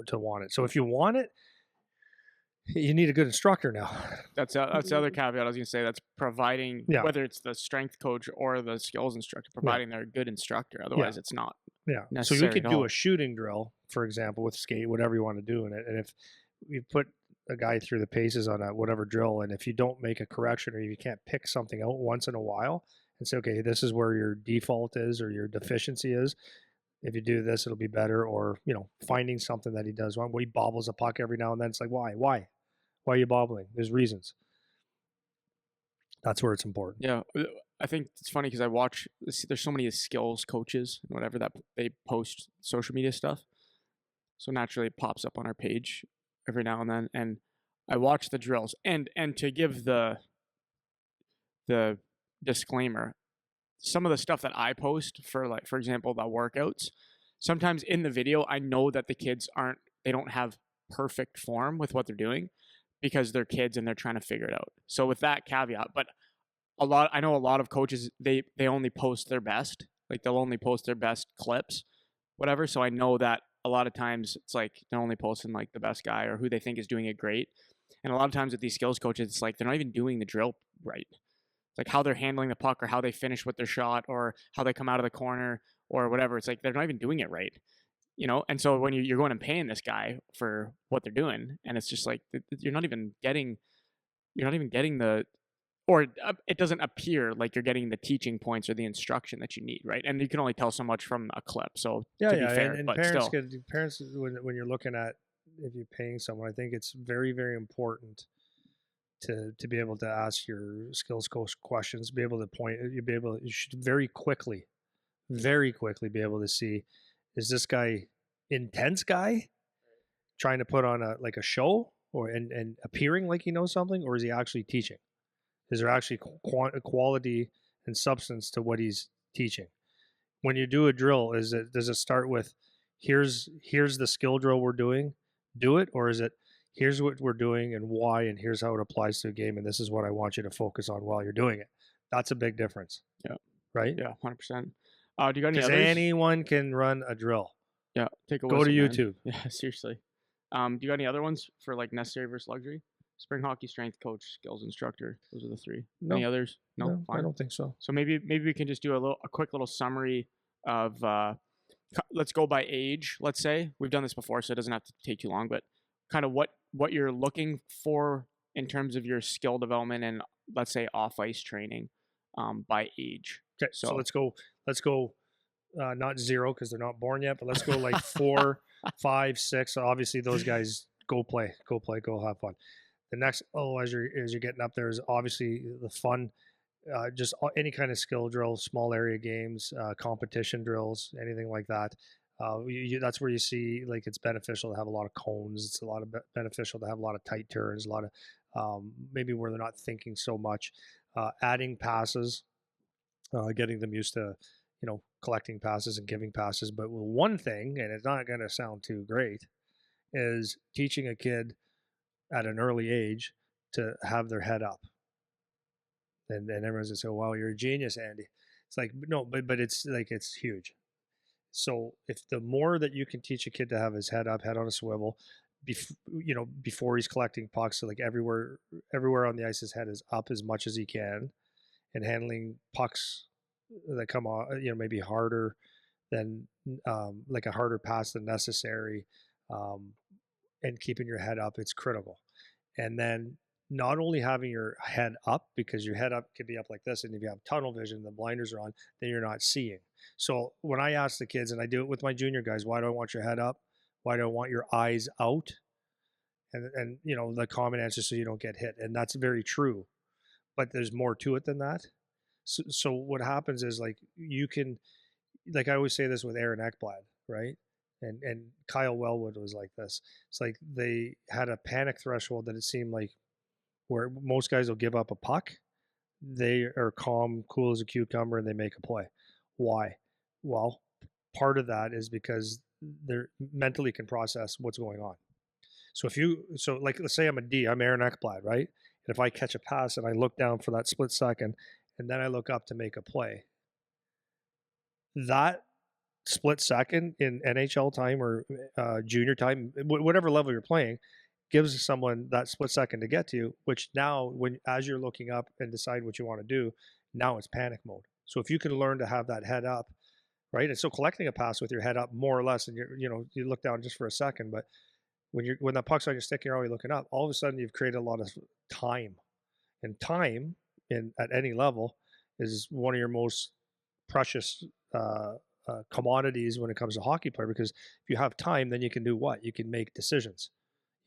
B: to want it. So if you want it, you need a good instructor now.
A: That's the other caveat I was going to say. That's providing, whether it's the strength coach or the skills instructor, providing they're a good instructor. Otherwise, it's not.
B: Yeah. So you could do a shooting drill, for example, with skate, whatever you want to do in it. And if you put a guy through the paces on a whatever drill, and if you don't make a correction or you can't pick something out once in a while and say, okay, this is where your default is or your deficiency is. If you do this, it'll be better. Or, finding something that he does wrong. Well, he bobbles a puck every now and then. It's like, why? Why are you bobbling? There's reasons. That's where it's important.
A: Yeah. I think it's funny because there's so many skills coaches and whatever that they post social media stuff. So naturally it pops up on our page every now and then. And I watch the drills and to give the disclaimer, some of the stuff that I post for example, the workouts, sometimes in the video, I know that the kids they don't have perfect form with what they're doing because they're kids and they're trying to figure it out. So with that caveat, but I know a lot of coaches, they only post their best, like they'll only post their best clips, whatever. So I know that a lot of times it's like they're only posting like the best guy or who they think is doing it great. And a lot of times with these skills coaches, it's like they're not even doing the drill right. It's like how they're handling the puck or how they finish with their shot or how they come out of the corner or whatever. It's like they're not even doing it right, you know? And so when you're going and paying this guy for what they're doing, and it's just like you're not even getting the, or it doesn't appear like you're getting the teaching points or the instruction that you need, right? And you can only tell so much from a clip. So
B: Yeah,
A: to
B: yeah,
A: be fair,
B: and
A: but
B: parents
A: still,
B: when you're looking at if you're paying someone, I think it's very very important to be able to ask your skills coach questions, be able to you should very quickly be able to see, is this guy intense guy trying to put on a show or and appearing like he knows something, or is he actually teaching? Is there actually quality and substance to what he's teaching? When you do a drill, does it start with here's the skill drill we're doing, do it, or is it here's what we're doing and why, and here's how it applies to a game, and this is what I want you to focus on while you're doing it? That's a big difference.
A: yeah,
B: Right?
A: yeah, 100%. Do you got any
B: Because
A: others?
B: anyone can run a drill.
A: Yeah, take a
B: Go to
A: whistle, man.
B: YouTube.
A: Yeah, seriously. Do you got any other ones for like necessary versus luxury? Spring hockey strength coach, skills instructor. Those are the three.
B: No,
A: Any others? No,
B: no, I
A: fine.
B: don't think so.
A: So maybe we can just do a quick little summary of let's go by age. Let's say we've done this before, so it doesn't have to take too long. But kind of what you're looking for in terms of your skill development and let's say off ice training by age.
B: Okay, so let's go. Let's go. Not zero because they're not born yet, but let's go like 4, 5, 6. So obviously, those guys go play, go have fun. The next, as you're getting up there is obviously the fun, just any kind of skill drill, small area games, competition drills, anything like that. That's where you see like it's beneficial to have a lot of cones. It's a lot of beneficial to have a lot of tight turns, a lot of maybe where they're not thinking so much. Adding passes, getting them used to, collecting passes and giving passes. But one thing, and it's not going to sound too great, is teaching a kid at an early age to have their head up. And everyone's going to say, "Wow, you're a genius, Andy." It's like, no, but it's like it's huge. So if the more that you can teach a kid to have his head up, head on a swivel, before he's collecting pucks, so like everywhere on the ice, his head is up as much as he can, and handling pucks that come on, maybe harder than like a harder pass than necessary, um, and keeping your head up, it's critical. And then not only having your head up, because your head up could be up like this, and if you have tunnel vision, the blinders are on, then you're not seeing. So when I ask the kids, and I do it with my junior guys, why do I want your head up? Why do I want your eyes out? And the common answer, so you don't get hit, and that's very true. But there's more to it than that. So what happens is like you can, like I always say this with Aaron Ekblad, right? And Kyle Wellwood was like this. It's like they had a panic threshold that it seemed like where most guys will give up a puck. They are calm, cool as a cucumber, and they make a play. Why? Well, part of that is because they're mentally can process what's going on. So like let's say I'm a D, I'm Aaron Ekblad, right? And if I catch a pass and I look down for that split second, and then I look up to make a play, that split second in NHL time or junior time, whatever level you're playing, gives someone that split second to get to you, which now as you're looking up and decide what you want to do, now it's panic mode. So if you can learn to have that head up, right? And so collecting a pass with your head up more or less, and you look down just for a second, but when that puck's on your stick, you're already looking up, all of a sudden you've created a lot of time. And time at any level is one of your most precious commodities when it comes to hockey player, because if you have time, then you can do what? You can make decisions,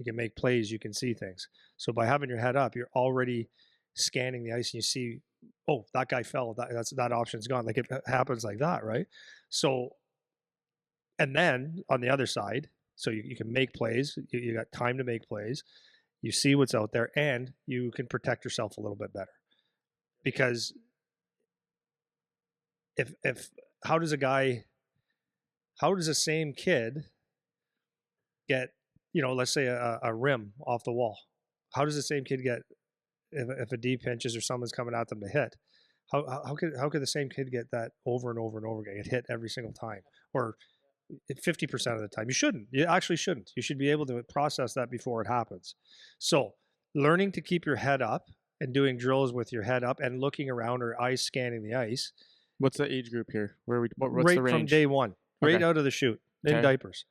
B: you can make plays, you can see things. So by having your head up, you're already scanning the ice and you see, oh, that guy fell, that option's gone. Like it happens like that, right? So, and then on the other side, so you can make plays, you got time to make plays, you see what's out there, and you can protect yourself a little bit better. Because if how does the same kid get, let's say a rim off the wall? How does the same kid get if a D pinches or someone's coming at them to hit? How could the same kid get that over and over and over again, get hit every single time? Or 50% of the time. You shouldn't. You actually shouldn't. You should be able to process that before it happens. So learning to keep your head up and doing drills with your head up and looking around or eyes scanning the ice.
A: What's the age group here? What's
B: right
A: the range?
B: From day one, right out of the chute, in diapers.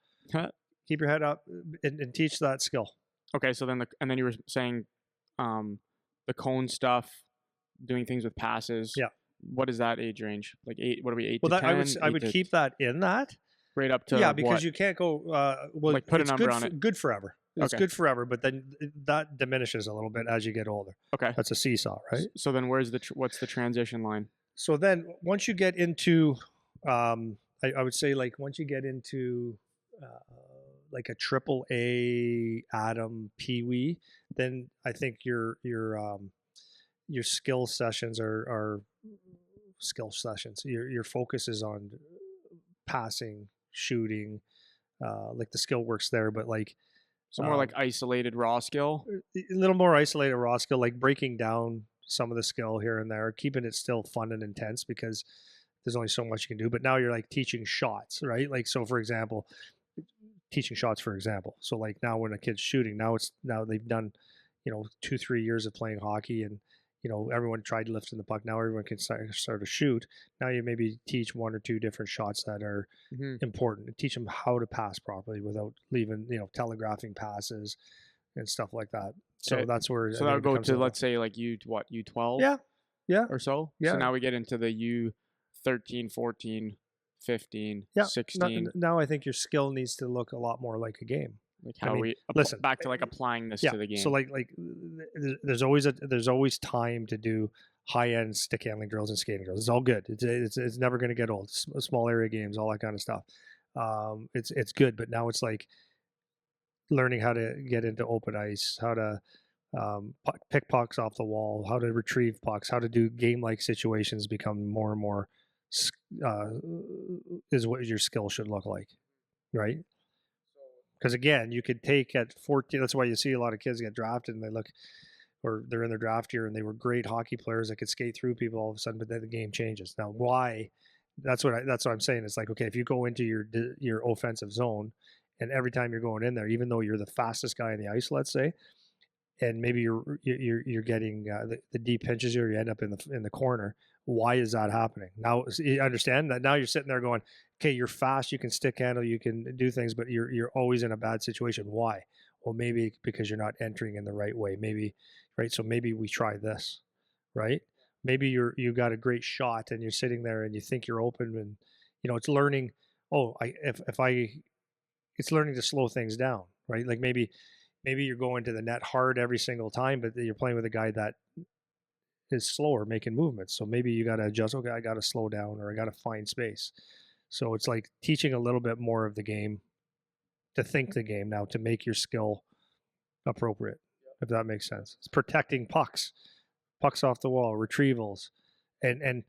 B: Keep your head up and teach that skill.
A: Okay, so then then you were saying the cone stuff, doing things with passes.
B: Yeah.
A: What is that age range? Like 8? What are we, 8
B: Well,
A: to 10?
B: I would keep that in that.
A: Right up to
B: because you can't go. Well,
A: like put a number on
B: it. Good forever. It's good forever, but then that diminishes a little bit as you get older.
A: Okay,
B: that's a seesaw, right?
A: So then, what's the transition line?
B: So then, once you get into, I would say, like once you get into, like a AAA Atom Pee Wee, then I think your skill sessions are skill sessions. Your focus is on passing, shooting, like the skill works there, but like
A: more like isolated raw skill,
B: a little more isolated raw skill, like breaking down some of the skill here and there, keeping it still fun and intense because there's only so much you can do. But now you're like teaching shots, right? Like, so for example, teaching shots, for example. So like now when a kid's shooting, now they've done, 2-3 years of playing hockey, and everyone tried lifting the puck. Now everyone can start to shoot. Now you maybe teach 1 or 2 different shots that are important. Teach them how to pass properly without leaving, telegraphing passes and stuff like that. So that's where.
A: So that would go to, let's say, like U12?
B: Yeah.
A: Or so?
B: Yeah.
A: So now we get into the U13, 14, 15, 16.
B: Now I think your skill needs to look a lot more like a game.
A: Like how listen back to like applying this to the game.
B: So like there's always time to do high-end stick handling drills and skating drills. It's all good. It's never going to get old. Small area games, all that kind of stuff. It's good, but now it's like learning how to get into open ice, how to pick pucks off the wall, how to retrieve pucks, how to do game-like situations become more and more is what your skill should look like, right? Because again, you could take at 14. That's why you see a lot of kids get drafted and they're in their draft year and they were great hockey players that could skate through people all of a sudden, but then the game changes. Now, why? That's what I'm saying. It's like, okay, if you go into your offensive zone, and every time you're going in there, even though you're the fastest guy in the ice, let's say, and maybe you're getting the deep pinches you, or you end up in the corner. Why is that happening? Now you understand that. Now you're sitting there going, okay, you're fast, you can stick handle, you can do things, but you're always in a bad situation. Why? Well, maybe because you're not entering in the right way. Maybe, right? So maybe we try this, right? Maybe you got a great shot and you're sitting there and you think you're open, and it's learning. Oh, it's learning to slow things down, right? Like maybe you're going to the net hard every single time, but you're playing with a guy that is slower making movements. So maybe you got to adjust. Okay, I got to slow down, or I got to find space. So it's like teaching a little bit more of the game, to think the game now, to make your skill appropriate, if that makes sense. It's protecting pucks off the wall, retrievals, and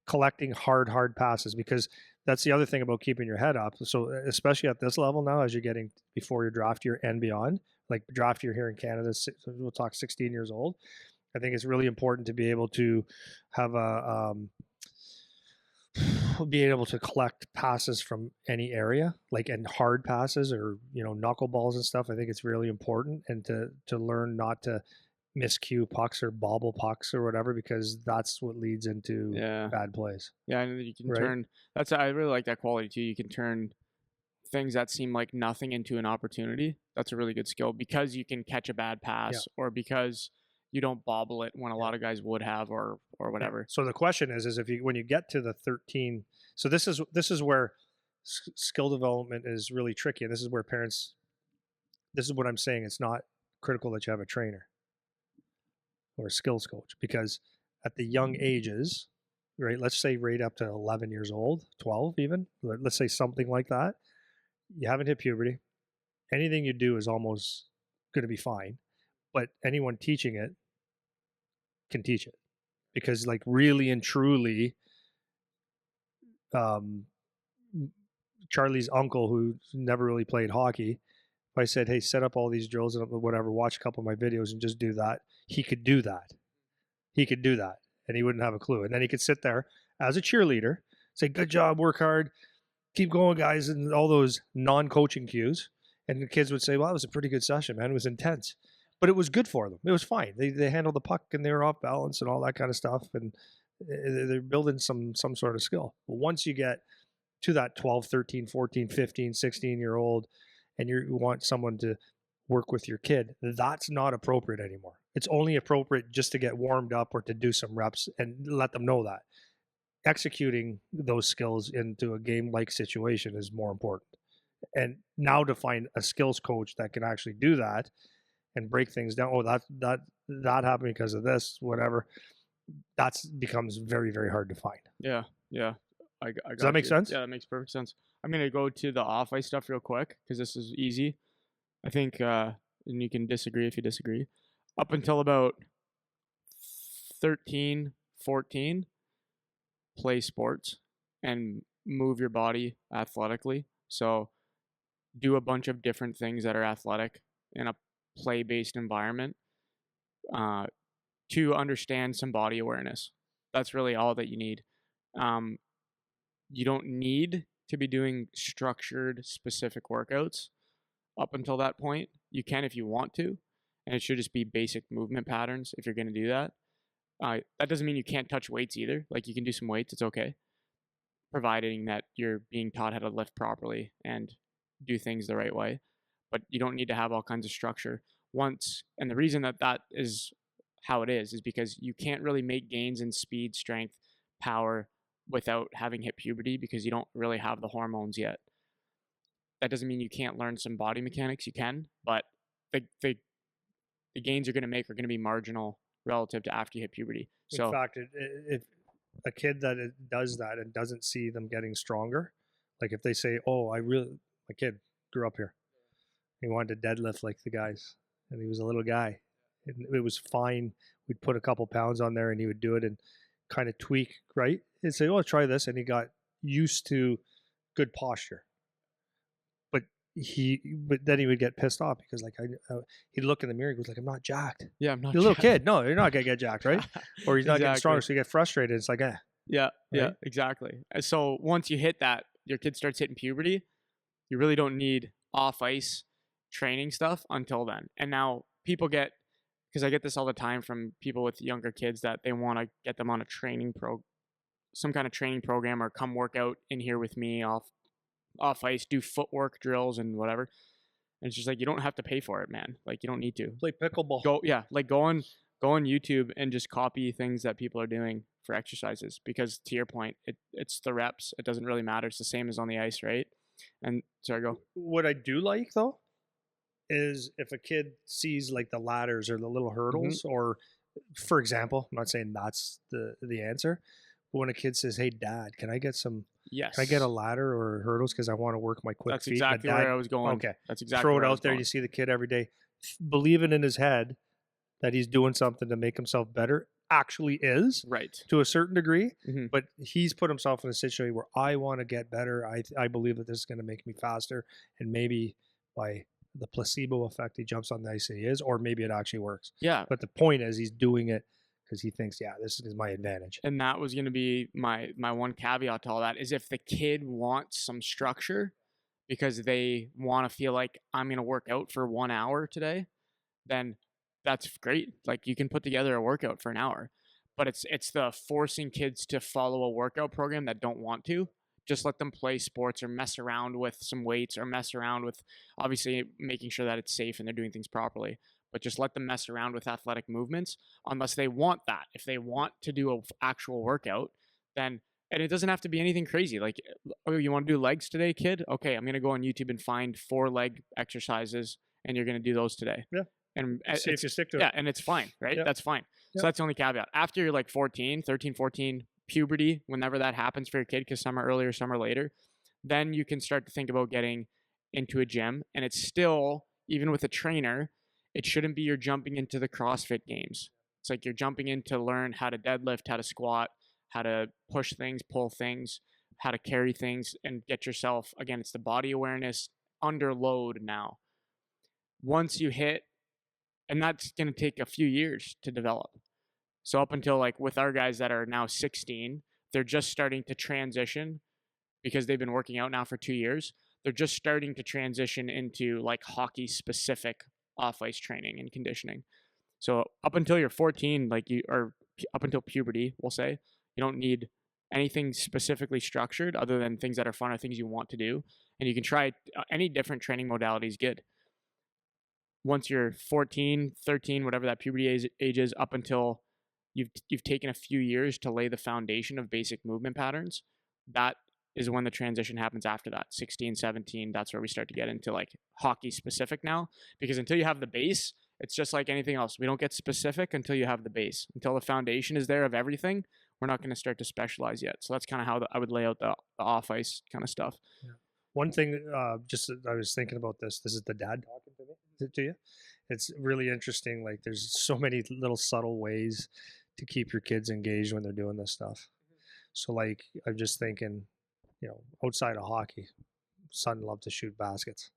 B: collecting hard passes, because that's the other thing about keeping your head up. So especially at this level now, as you're getting before your draft year and beyond, like draft year here in Canada, we'll talk 16 years old. I think it's really important to be able to have be able to collect passes from any area, and hard passes, or knuckleballs and stuff. I think it's really important, and to learn not to miscue pucks or bobble pucks or whatever, because that's what leads into bad plays.
A: Yeah, and you can turn. I really like that quality too. You can turn things that seem like nothing into an opportunity. That's a really good skill, because you can catch a bad pass, or because you don't bobble it when a lot of guys would have, or whatever.
B: So the question is when you get to the 13, so this is where skill development is really tricky. And this is where parents, this is what I'm saying. It's not critical that you have a trainer or a skills coach, because at the young ages, right? Let's say right up to 11 years old, 12 even, let's say something like that. You haven't hit puberty. Anything you do is almost going to be fine. But anyone teaching it can teach it, because really and truly, Charlie's uncle, who never really played hockey, if I said, hey, set up all these drills and whatever, watch a couple of my videos and just do that, he could do that. And he wouldn't have a clue. And then he could sit there as a cheerleader, say, good job, work hard, keep going, guys, and all those non-coaching cues. And the kids would say, well, it was a pretty good session, man. It was intense. But it was good for them. It was fine. They handled the puck and they were off balance and all that kind of stuff. And they're building some sort of skill. But once you get to that 12, 13, 14, 15, 16-year-old, and you want someone to work with your kid, that's not appropriate anymore. It's only appropriate just to get warmed up or to do some reps and let them know that. Executing those skills into a game-like situation is more important. And now to find a skills coach that can actually do that and break things down. Oh, that happened because of this, whatever. That becomes very, very hard to find.
A: Yeah. I got
B: Does that make sense?
A: Yeah, that makes perfect sense. I'm gonna go to the off ice stuff real quick because this is easy. I think, and you can disagree if you disagree. Up until about 13, 14, play sports and move your body athletically. So do a bunch of different things that are athletic in a play-based environment to understand some body awareness. That's really all that you need. You don't need to be doing structured, specific workouts up until that point. You can if you want to, and it should just be basic movement patterns if you're going to do that. That doesn't mean you can't touch weights either. Like, you can do some weights, it's okay, providing that you're being taught how to lift properly and do things the right way. But you don't need to have all kinds of structure. And the reason that is how it is because you can't really make gains in speed, strength, power without having hit puberty because you don't really have the hormones yet. That doesn't mean you can't learn some body mechanics. You can, but the gains you're going to make are going to be marginal relative to after you hit puberty. So,
B: in fact, if a kid that does that and doesn't see them getting stronger, like if they say, "Oh, my kid grew up here, he wanted to deadlift like the guys, and he was a little guy, and it was fine. We'd put a couple pounds on there, and he would do it and kind of tweak, right? And say, "Oh, try this," and he got used to good posture. But then he would get pissed off because he'd look in the mirror and goes like, "I'm not jacked."
A: Yeah, I'm not.
B: You're a little kid. No, you're not gonna get jacked, right? Or he's not getting stronger, so you get frustrated. It's like,
A: Yeah,
B: right?
A: Yeah, exactly. So once you hit that, your kid starts hitting puberty. You really don't need off ice training stuff until then. And now people because I get this all the time from people with younger kids that they want to get them on some kind of training program, or come work out in here with me off ice, do footwork drills and whatever. And it's just like, you don't have to pay for it, man. Like, you don't need to.
B: Play pickleball.
A: Go on YouTube and just copy things that people are doing for exercises, because to your point, it's the reps. It doesn't really matter. It's the same as on the ice, right? And sorry, go.
B: What I do like though is if a kid sees like the ladders or the little hurdles, or for example, I'm not saying that's the answer, but when a kid says, "Hey, Dad, can I get
A: Yes.
B: Can I get a ladder or hurdles because I want to work my quick
A: That's
B: feet?"
A: exactly where I was going.
B: Okay,
A: that's exactly.
B: Throw it
A: where
B: out there. You see the kid every day, believing in his head that he's doing something to make himself better. Actually, is
A: right
B: to a certain degree, but he's put himself in a situation where I want to get better. I believe that this is going to make me faster, and maybe by the placebo effect, he jumps on the ice and he is, or maybe it actually works.
A: Yeah.
B: But the point is, he's doing it because he thinks, yeah, this is my advantage.
A: And that was going to be my one caveat to all that, is if the kid wants some structure because they want to feel like, I'm going to work out for 1 hour today, then that's great. Like, you can put together a workout for an hour, but it's the forcing kids to follow a workout program that don't want to. Just let them play sports or mess around with some weights, or mess around with, obviously, making sure that it's safe and they're doing things properly. But just let them mess around with athletic movements unless they want that. If they want to do an actual workout, then, and it doesn't have to be anything crazy. Like, oh, you want to do legs today, kid? Okay, I'm going to go on YouTube and find 4 leg exercises, and you're going to do those today.
B: Yeah.
A: And
B: see if you stick to it.
A: Yeah, and it's fine, right?
B: Yeah.
A: That's fine.
B: Yeah.
A: So that's the only caveat. After you're like 13, 14, puberty, whenever that happens for your kid, because some are earlier, some are later, then you can start to think about getting into a gym. And it's still, even with a trainer, it shouldn't be you're jumping into the CrossFit games. It's like you're jumping in to learn how to deadlift, how to squat, how to push things, pull things, how to carry things, and get yourself, again, it's the body awareness under load now. Once you hit, and that's going to take a few years to develop. So up until, like, with our guys that are now 16, they're just starting to transition because they've been working out now for 2 years. They're just starting to transition into like hockey specific off ice training and conditioning. So up until you're 14, up until puberty, we'll say, you don't need anything specifically structured other than things that are fun or things you want to do. And you can try any different training modality is good. Once you're 14, 13, whatever that puberty age is, up until you've taken a few years to lay the foundation of basic movement patterns, that is when the transition happens after that. 16, 17, that's where we start to get into like hockey specific now. Because until you have the base, it's just like anything else. We don't get specific until you have the base. Until the foundation is there of everything, we're not going to start to specialize yet. So that's kind of how I would lay out the off ice kind of stuff.
B: Yeah. One thing, just I was thinking about this. This is the dad talking to you. It's really interesting. Like there's so many little subtle ways to keep your kids engaged when they're doing this stuff. So like I'm just thinking, outside of hockey, son loved to shoot baskets,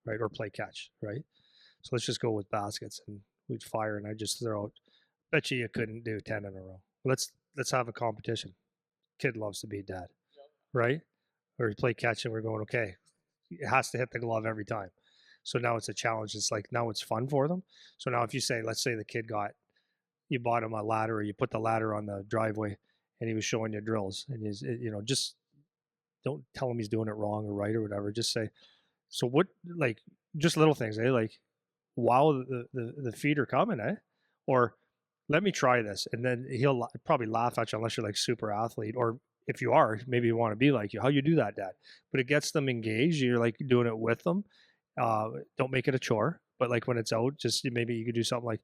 B: right, or play catch, right. So let's just go with baskets, and we'd fire, and I just throw out. Bet you couldn't do 10 in a row. Let's have a competition. Kid loves to beat dad, right? Or we play catch, and we're going, okay, it has to hit the glove every time. So now it's a challenge. It's like now it's fun for them. So now if you say, let's say the kid you bought him a ladder, or you put the ladder on the driveway, and he was showing you drills, and just don't tell him he's doing it wrong or right or whatever. Just say, so what, like, just little things, eh? Like, wow, the feet are coming, eh? Or let me try this. And then he'll probably laugh at you unless you're like super athlete. Or if you are, maybe you want to be like you. How you do that, Dad? But it gets them engaged. You're like doing it with them. Don't make it a chore. But like when it's out, just maybe you could do something like,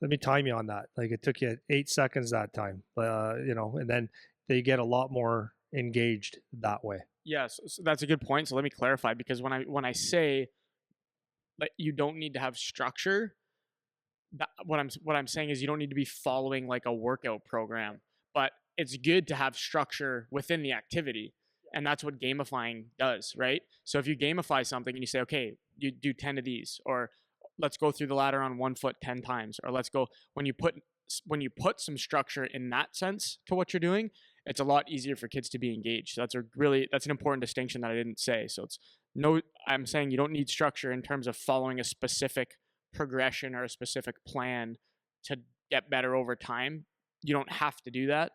B: let me time you on that. Like it took you 8 seconds that time, and then they get a lot more engaged that way.
A: Yes, so that's a good point. So let me clarify, because when I say like you don't need to have structure, what I'm saying is you don't need to be following like a workout program, but it's good to have structure within the activity. And that's what gamifying does, right? So if you gamify something and you say, okay, you do 10 of these, or let's go through the ladder on 1 foot 10 times, or let's go, when you put some structure in that sense to what you're doing, it's a lot easier for kids to be engaged. So that's an important distinction that I didn't say. So I'm saying you don't need structure in terms of following a specific progression or a specific plan to get better over time. You don't have to do that.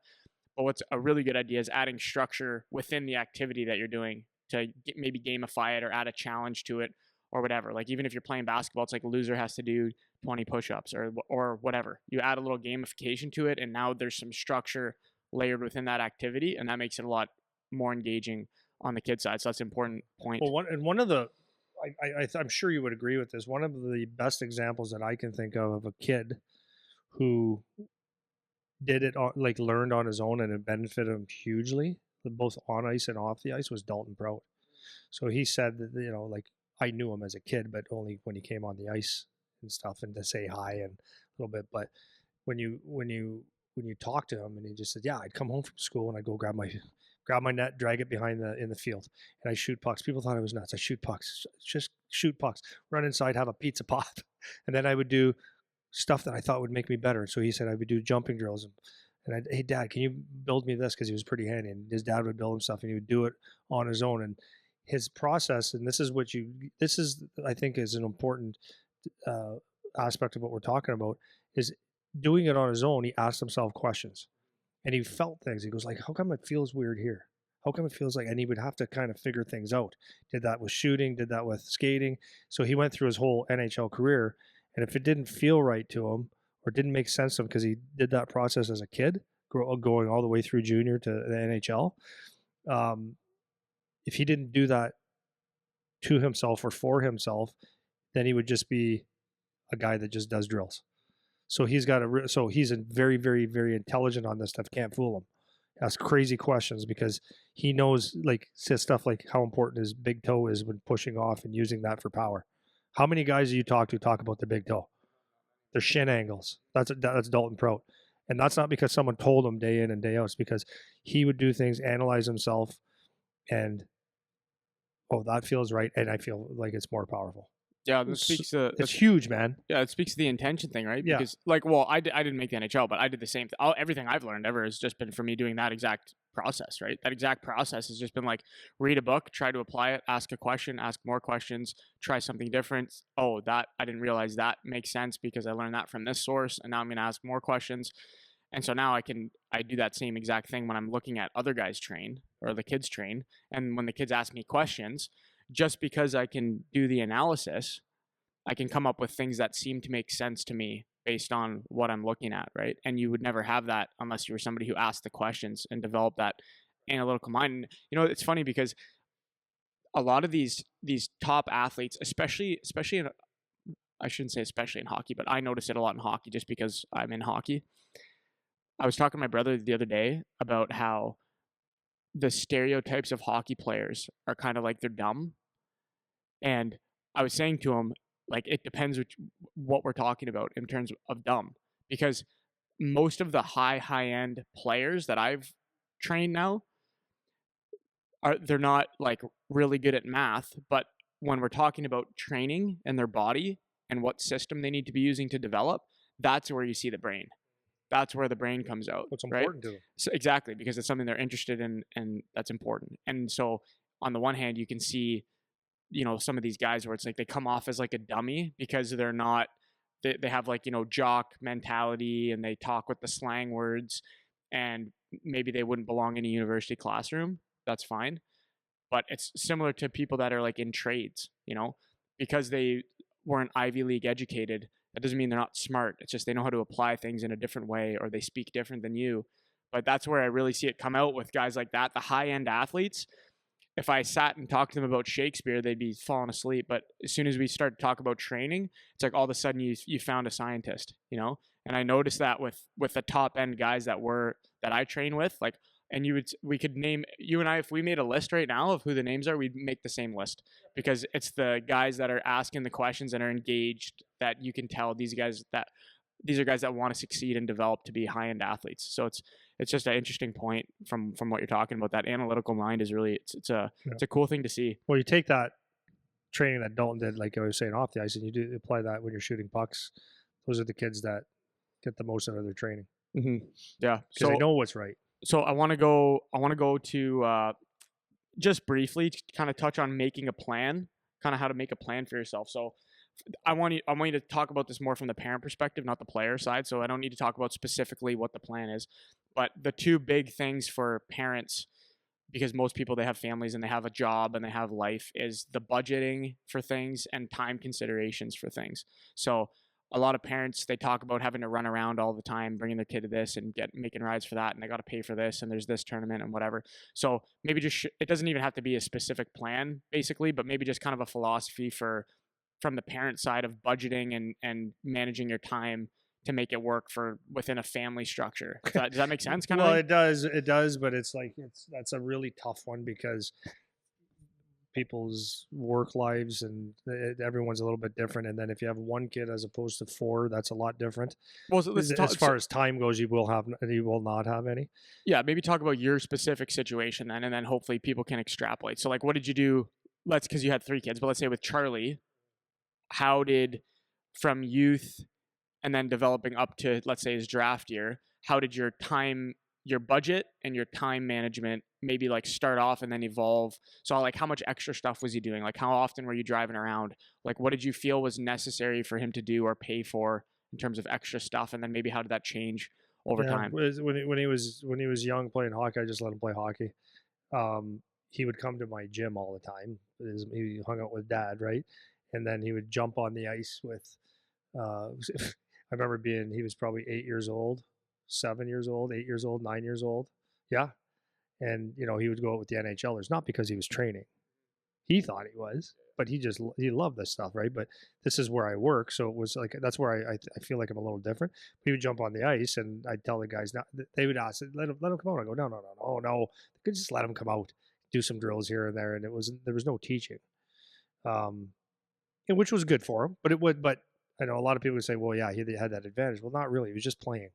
A: But what's a really good idea is adding structure within the activity that you're doing to maybe gamify it or add a challenge to it or whatever. Like even if you're playing basketball, it's like a loser has to do 20 push-ups or whatever. You add a little gamification to it, and now there's some structure layered within that activity, and that makes it a lot more engaging on the kid side. So that's an important point.
B: Well, one of the, I'm sure you would agree with this. One of the best examples that I can think of a kid who did it like learned on his own and it benefited him hugely, both on ice and off the ice, was Dalton Prout. So he said that like I knew him as a kid, but only when he came on the ice and stuff, and to say hi and a little bit. But when you talk to him, and he just said, yeah, I'd come home from school and I'd go grab my net, drag it behind in the field, and I shoot pucks. People thought I was nuts. I shoot pucks, just shoot pucks, run inside, have a pizza pop, and then I would do stuff that I thought would make me better. So he said I would do jumping drills, and I'd, hey Dad, can you build me this? Because he was pretty handy, and his dad would build him stuff, and he would do it on his own. And his process, and this is I think is an important aspect of what we're talking about, is doing it on his own. He asked himself questions, and he felt things. He goes like, how come it feels weird here? How come it feels like, and he would have to kind of figure things out. Did that with shooting, did that with skating. So he went through his whole NHL career, and if it didn't feel right to him or didn't make sense to him, because he did that process as a kid, going all the way through junior to the NHL, if he didn't do that to himself or for himself, then he would just be a guy that just does drills. So he's a very, very, very intelligent on this stuff. Can't fool him. Ask crazy questions because he knows, like, says stuff like how important his big toe is when pushing off and using that for power. How many guys do you talk about their big toe? Their shin angles. That's Dalton Prout. And that's not because someone told him day in and day out. It's because he would do things, analyze himself, and, oh, that feels right, and I feel like it's more powerful.
A: Yeah, that
B: S
A: speaks to
B: It's huge, man.
A: yeah, it speaks to the intention thing, right?
B: Yeah.
A: Because like, well, I didn't make the NHL, but I did the same thing. Everything I've learned ever has just been from me doing that exact process, right? That exact process has just been like read a book, try to apply it, ask a question, ask more questions, try something different. Oh, that I didn't realize that makes sense because I learned that from this source, and now I'm going to ask more questions. And so now I do that same exact thing when I'm looking at other guys train or the kids train, and when the kids ask me questions, just because I can do the analysis, I can come up with things that seem to make sense to me based on what I'm looking at, right? And you would never have that unless you were somebody who asked the questions and developed that analytical mind. And, it's funny because a lot of these top athletes, especially in, I shouldn't say especially in hockey, but I notice it a lot in hockey just because I'm in hockey. I was talking to my brother the other day about how the stereotypes of hockey players are kind of like they're dumb. And I was saying to him, like, it depends what we're talking about in terms of dumb, because most of the high end players that I've trained now they're not like really good at math, but when we're talking about training and their body and what system they need to be using to develop, that's where you see the brain. That's where the brain comes out,
B: What's
A: right?
B: important to them.
A: So exactly, because it's something they're interested in and that's important. And so on the one hand, you can see some of these guys where it's like they come off as like a dummy because they're not they have like jock mentality and they talk with the slang words, and maybe they wouldn't belong in a university classroom. That's fine, but it's similar to people that are like in trades, because they weren't Ivy League educated. That doesn't mean they're not smart. It's just they know how to apply things in a different way, or they speak different than you. But that's where I really see it come out with guys like that, the high end athletes. If I sat and talked to them about Shakespeare, they'd be falling asleep. But as soon as we start to talk about training, it's like all of a sudden you found a scientist, And I noticed that with the top end guys that I train with, like, and we could name you and I, if we made a list right now of who the names are, we'd make the same list because it's the guys that are asking the questions and are engaged that you can tell these are guys that want to succeed and develop to be high end athletes. So it's just an interesting point from what you're talking about. That analytical mind is really it's
B: Yeah.
A: a cool thing to see.
B: Well, you take that training that Dalton did, like I was saying, off the ice, and you do apply that when you're shooting pucks. Those are the kids that get the most out of their training
A: Mm-hmm. Yeah,
B: because they know what's right.
A: So I want to go to just briefly to kind of touch on making a plan, kind of how to make a plan for yourself. So I want you to talk about this more from the parent perspective, not the player side. So I don't need to talk about specifically what the plan is, but the two big things for parents, because most people, they have families and they have a job and they have life, is the budgeting for things and time considerations for things. So a lot of parents, they talk about having to run around all the time, bringing their kid to this and making rides for that, and they got to pay for this, and there's this tournament and whatever. So maybe just it doesn't even have to be a specific plan, basically, but maybe just kind of a philosophy from the parent side of budgeting and managing your time to make it work for within a family structure. Does that make sense? Kind of.
B: Well, it does, but it's like that's a really tough one because people's work lives and everyone's a little bit different. And then if you have one kid as opposed to four, that's a lot different.
A: Well, so
B: As far as time goes, you will not have any.
A: Yeah, maybe talk about your specific situation then, and then hopefully people can extrapolate. So, like, what did you do? Because you had 3 kids, but let's say with Charlie, how did from youth and then developing up to, let's say, his draft year, how did your budget and your time management maybe like start off and then evolve? So like how much extra stuff was he doing? Like how often were you driving around? Like what did you feel was necessary for him to do or pay for in terms of extra stuff? And then maybe how did that change over time?
B: When he was young playing hockey, I just let him play hockey. He would come to my gym all the time. He hung out with Dad, right? And then he would jump on the ice with. I remember he was probably 8 years old, 7 years old, 8 years old, 9 years old. Yeah. And, he would go out with the NHLers, not because he was training. He thought he was, but he loved this stuff, right? But this is where I work. So it was like, that's where I feel like I'm a little different. He would jump on the ice and I'd tell the guys, now they would ask, let him come out. I go, no. They could just let him come out, do some drills here and there. And there was no teaching, which was good for him, but I know a lot of people would say, well, yeah, he had that advantage. Well, not really. He was just playing.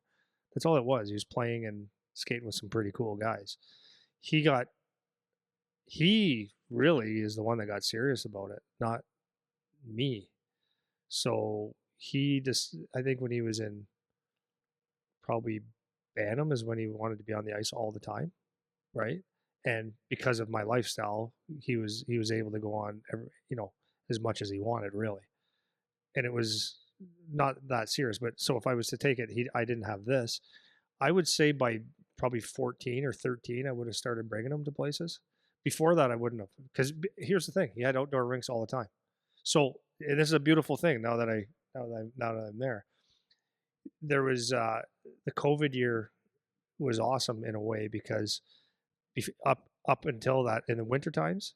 B: That's all it was. He was playing and skating with some pretty cool guys. He really is the one that got serious about it, not me. So he just, I think when he was in probably Bantam is when he wanted to be on the ice all the time, right? And because of my lifestyle, he was able to go on as much as he wanted, really. And it was not that serious. But so if I was to take it, I didn't have this. I would say by probably 14 or 13, I would have started bringing him to places. Before that, I wouldn't have. Because here's the thing: he had outdoor rinks all the time. So and this is a beautiful thing. Now that I'm there, there was the COVID year was awesome in a way because up until that in the winter times,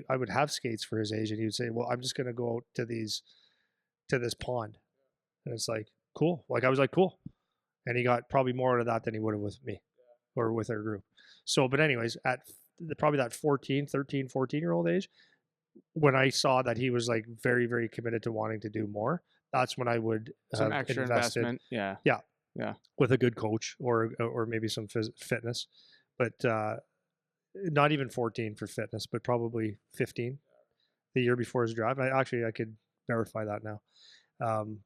B: I would have skates for his age, and he would say, "Well, I'm just going to go out to this pond," and it's like cool. Like I was like cool, and he got probably more out of that than he would have with me or with our group. So, but anyways, at probably that 14, 13, 14-year-old age, when I saw that he was like very, very committed to wanting to do more, that's when I would
A: Some
B: have
A: extra
B: invested,
A: investment. Yeah.
B: yeah,
A: Yeah.
B: with a good coach or maybe some fitness, but not even 14 for fitness, but probably 15 the year before his drive. I could verify that now. Um,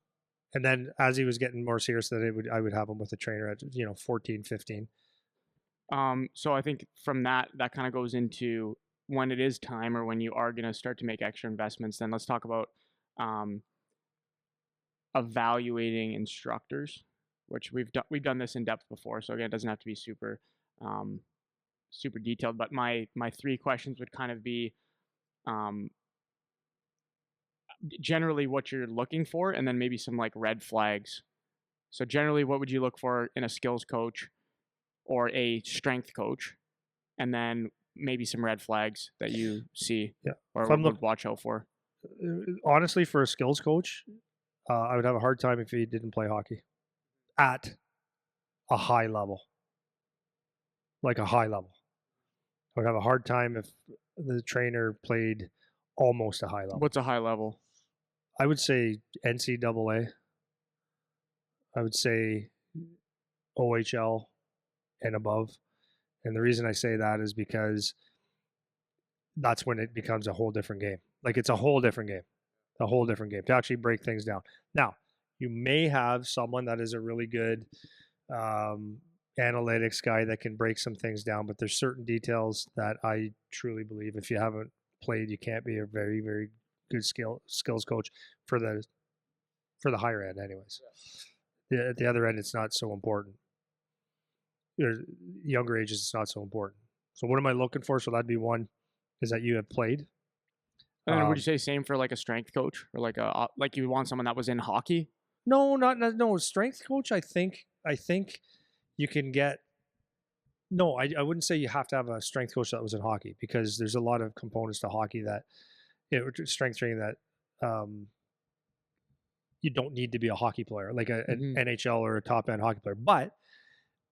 B: and then as he was getting more serious, that I would have him with a trainer at 14, 15.
A: So I think from that kind of goes into when it is time or when you are going to start to make extra investments. Then let's talk about um, evaluating instructors, which we've done this in depth before. So again, it doesn't have to be um, super detailed. But my three questions would kind of be um, generally what you're looking for, and then maybe some like red flags. So generally, what would you look for in a skills coach or a strength coach, and then maybe some red flags that you see
B: Yeah,
A: or
B: if I'm
A: would watch out for.
B: honestly, for a skills coach, I would have a hard time if he didn't play hockey at a high level, like a high level. I would have a hard time if the trainer played almost a high level.
A: What's a high level?
B: I would say NCAA. I would say OHL and above. And the reason I say that is because that's when it becomes a whole different game. Like it's a whole different game, to actually break things down. Now, you may have someone that is a really good um, analytics guy that can break some things down, but there's certain details that I truly believe if you haven't played, you can't be a very, very good skills coach for the higher end, anyways. At the other end, it's not so important. Younger ages, it's not so important. So, what am I looking for? So that'd be one, is that you have played.
A: And then would you say same for like a strength coach or like you want someone that was in hockey?
B: No, no strength coach. I think you can get. No, I wouldn't say you have to have a strength coach that was in hockey because there's a lot of components to hockey that strength training that you don't need to be a hockey player like an NHL or a top end hockey player, but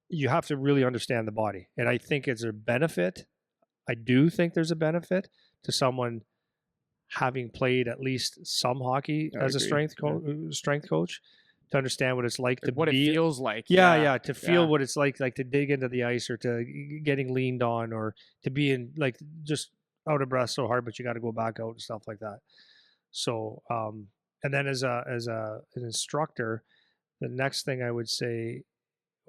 B: you have to really understand the body. And I think it's a benefit. I do think there's a benefit to someone having played at least some hockey as a strength coach to understand what it's like to
A: what
B: be,
A: it feels like.
B: Yeah, to feel what it's like to dig into the ice or to getting leaned on or to be in like just out of breath so hard, but you got to go back out and stuff like that. So, and then as an instructor, the next thing I would say,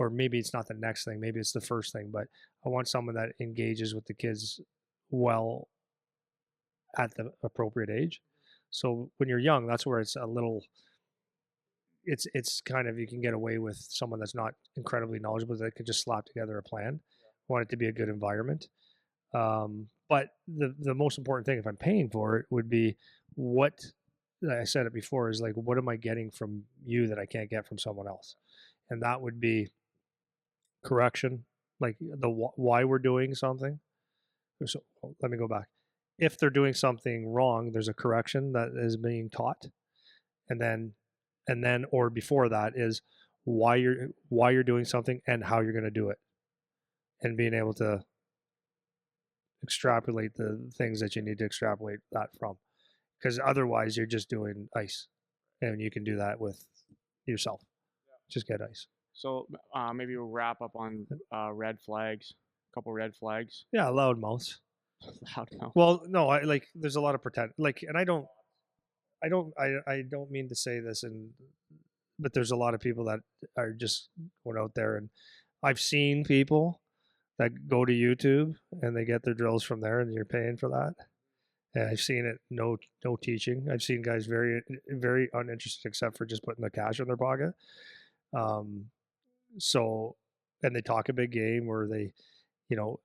B: or maybe it's not the next thing, maybe it's the first thing, but I want someone that engages with the kids well at the appropriate age. So when you're young, that's where it's a little, it's kind of, you can get away with someone that's not incredibly knowledgeable that could just slap together a plan. I want it to be a good environment. But the most important thing, if I'm paying for it, would be what, I said it before, is like, what am I getting from you that I can't get from someone else? And that would be correction, like the why we're doing something. So let me go back. If they're doing something wrong, there's a correction that is being taught, and then or before that is why you're doing something and how you're going to do it, and being able to extrapolate the things that you need to extrapolate that from, because otherwise you're just doing ice, and you can do that with yourself. Just get ice.
A: So maybe we'll wrap up on red flags. A couple red flags.
B: Yeah, loud mouths.
A: Loud mouth.
B: Well, no, I like. There's a lot of pretend. Like, and I don't. I don't mean to say this, but there's a lot of people that are just going out there, and I've seen people that go to YouTube and they get their drills from there, and you're paying for that. And I've seen it, no teaching. I've seen guys very uninterested except for just putting the cash in their pocket. Um, so and they talk a big game, or they, you know,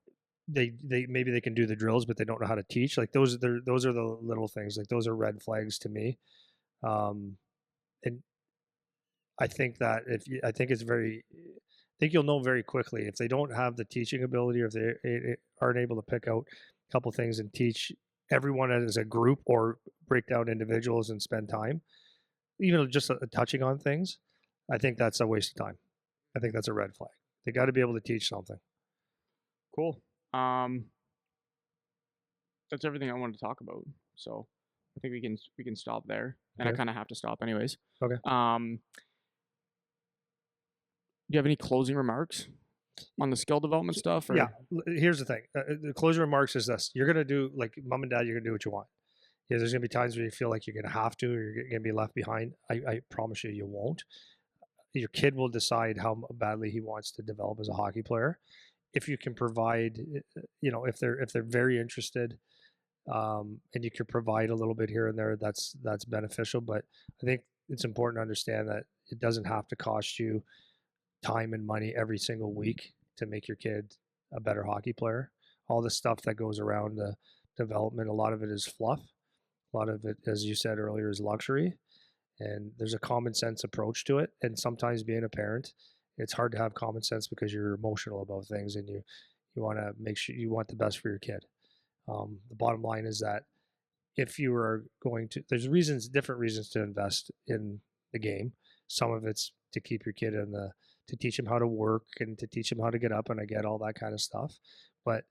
B: they maybe they can do the drills, but they don't know how to teach. Like those are the little things. Like those are red flags to me. Um, and I think that I think it's very, I think you'll know very quickly if they don't have the teaching ability, or if they aren't able to pick out a couple things and teach everyone as a group, or break down individuals and spend time, even just touching on things. I think that's a waste of time. I think that's a red flag. They got to be able to teach something.
A: Cool. That's everything I wanted to talk about. So I think we can stop there, and I
B: Okay.
A: kind of have to stop anyways.
B: Okay.
A: Do you have any closing remarks on the skill development stuff? Or?
B: Yeah. Here's the thing. The closing remarks is this: you're gonna do, like mom and dad, you're gonna do what you want. Yeah, there's gonna be times where you feel like you're gonna have to, or you're gonna be left behind. I promise you, you won't. Your kid will decide how badly he wants to develop as a hockey player. If you can provide, if they're very interested, and you can provide a little bit here and there, that's beneficial. But I think it's important to understand that it doesn't have to cost you time and money every single week to make your kid a better hockey player. All the stuff that goes around the development, a lot of it is fluff. A lot of it, as you said earlier, is luxury. And there's a common sense approach to it. And sometimes being a parent, it's hard to have common sense because you're emotional about things, and you want to make sure you want the best for your kid. The bottom line is that if you are going to, there's different reasons to invest in the game. Some of it's to keep your kid to teach him how to work and to teach him how to get up, and I get all that kind of stuff. But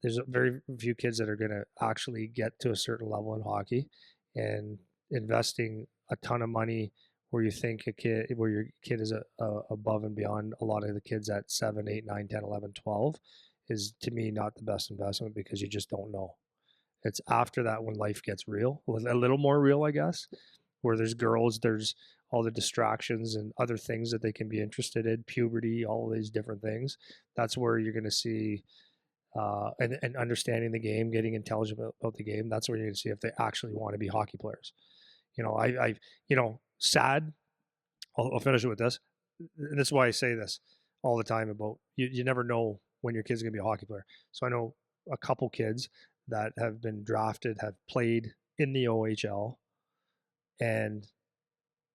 B: there's very few kids that are going to actually get to a certain level in hockey, and investing a ton of money where your kid is above and beyond a lot of the kids at 7, 8, 9, 10, 11, 12 is, to me, not the best investment, because you just don't know. It's after that when life gets real, a little more real, I guess, where there's girls, there's all the distractions and other things that they can be interested in, puberty, all these different things. That's where you're going to see, and understanding the game, getting intelligent about the game. That's where you're going to see if they actually want to be hockey players. Sad. I'll finish it with this. And this is why I say this all the time about you never know when your kid's going to be a hockey player. So I know a couple kids that have been drafted, have played in the OHL, and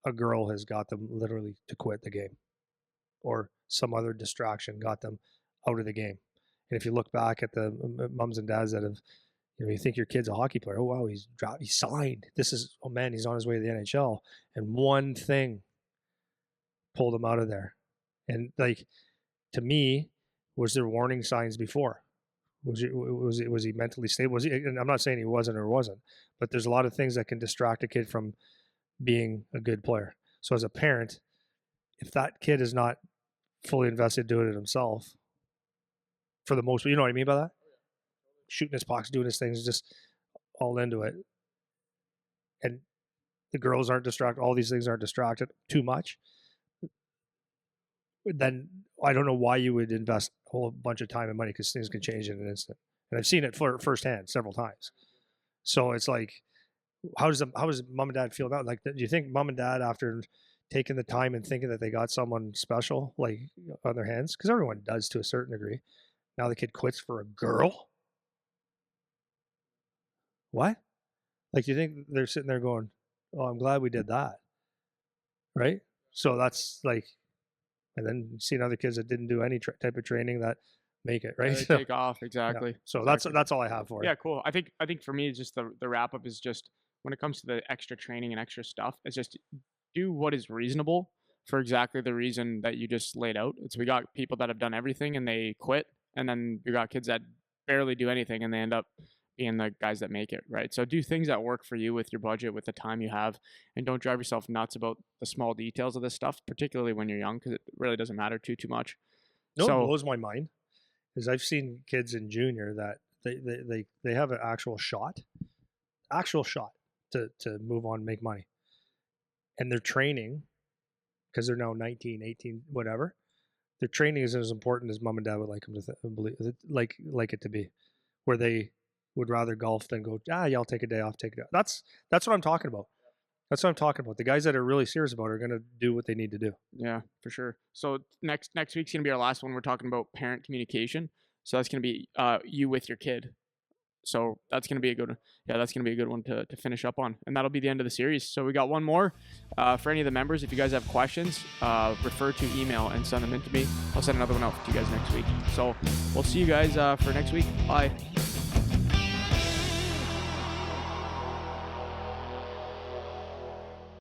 B: a girl has got them literally to quit the game, or some other distraction got them out of the game. And if you look back at the mums and dads that have, you think your kid's a hockey player. Oh wow, he's signed. Oh man, he's on his way to the NHL, and one thing pulled him out of there. And like, to me, was there warning signs before? Was he mentally stable? And I'm not saying he wasn't or wasn't, but there's a lot of things that can distract a kid from being a good player. So as a parent, if that kid is not fully invested doing it himself, for the most, you know what I mean by that? Shooting his pucks, doing his things, just all into it. And the girls aren't distracted, all these things aren't distracted too much, then I don't know why you would invest a whole bunch of time and money, because things can change in an instant. And I've seen it firsthand several times. So it's like, how does mom and dad feel about it? Like, do you think mom and dad, after taking the time and thinking that they got someone special like on their hands, because everyone does to a certain degree, now the kid quits for a girl? What? Like, you think they're sitting there going, "Oh, I'm glad we did that," right? So that's like, and then seeing other kids that didn't do any type of training that make it, right?
A: They take off, exactly.
B: Yeah. So
A: exactly.
B: that's all I have for you.
A: Yeah, cool. I think for me, it's just the wrap up is just, when it comes to the extra training and extra stuff, it's just do what is reasonable for exactly the reason that you just laid out. It's, we got people that have done everything and they quit, and then we got kids that barely do anything and they end up being the guys that make it, right? So do things that work for you with your budget, with the time you have, and don't drive yourself nuts about the small details of this stuff, particularly when you're young, because it really doesn't matter too much.
B: No, so, it blows my mind is I've seen kids in junior that they have an actual shot, to move on, make money, and they're training because they're now 19, 18, whatever. Their training is as important as mom and dad would like them to believe, like it to be, where they would rather golf than go, yeah, I'll take a day off, take it out. That's what I'm talking about. That's what I'm talking about. The guys that are really serious about it are going to do what they need to do.
A: Yeah, for sure. So next week's gonna be our last one. We're talking about parent communication. So that's gonna be you with your kid. So that's gonna be a good one. Yeah, that's gonna be a good one to finish up on, and that'll be the end of the series. So we got one more for any of the members. If you guys have questions, refer to email and send them in to me. I'll send another one out to you guys next week. So we'll see you guys for next week. Bye.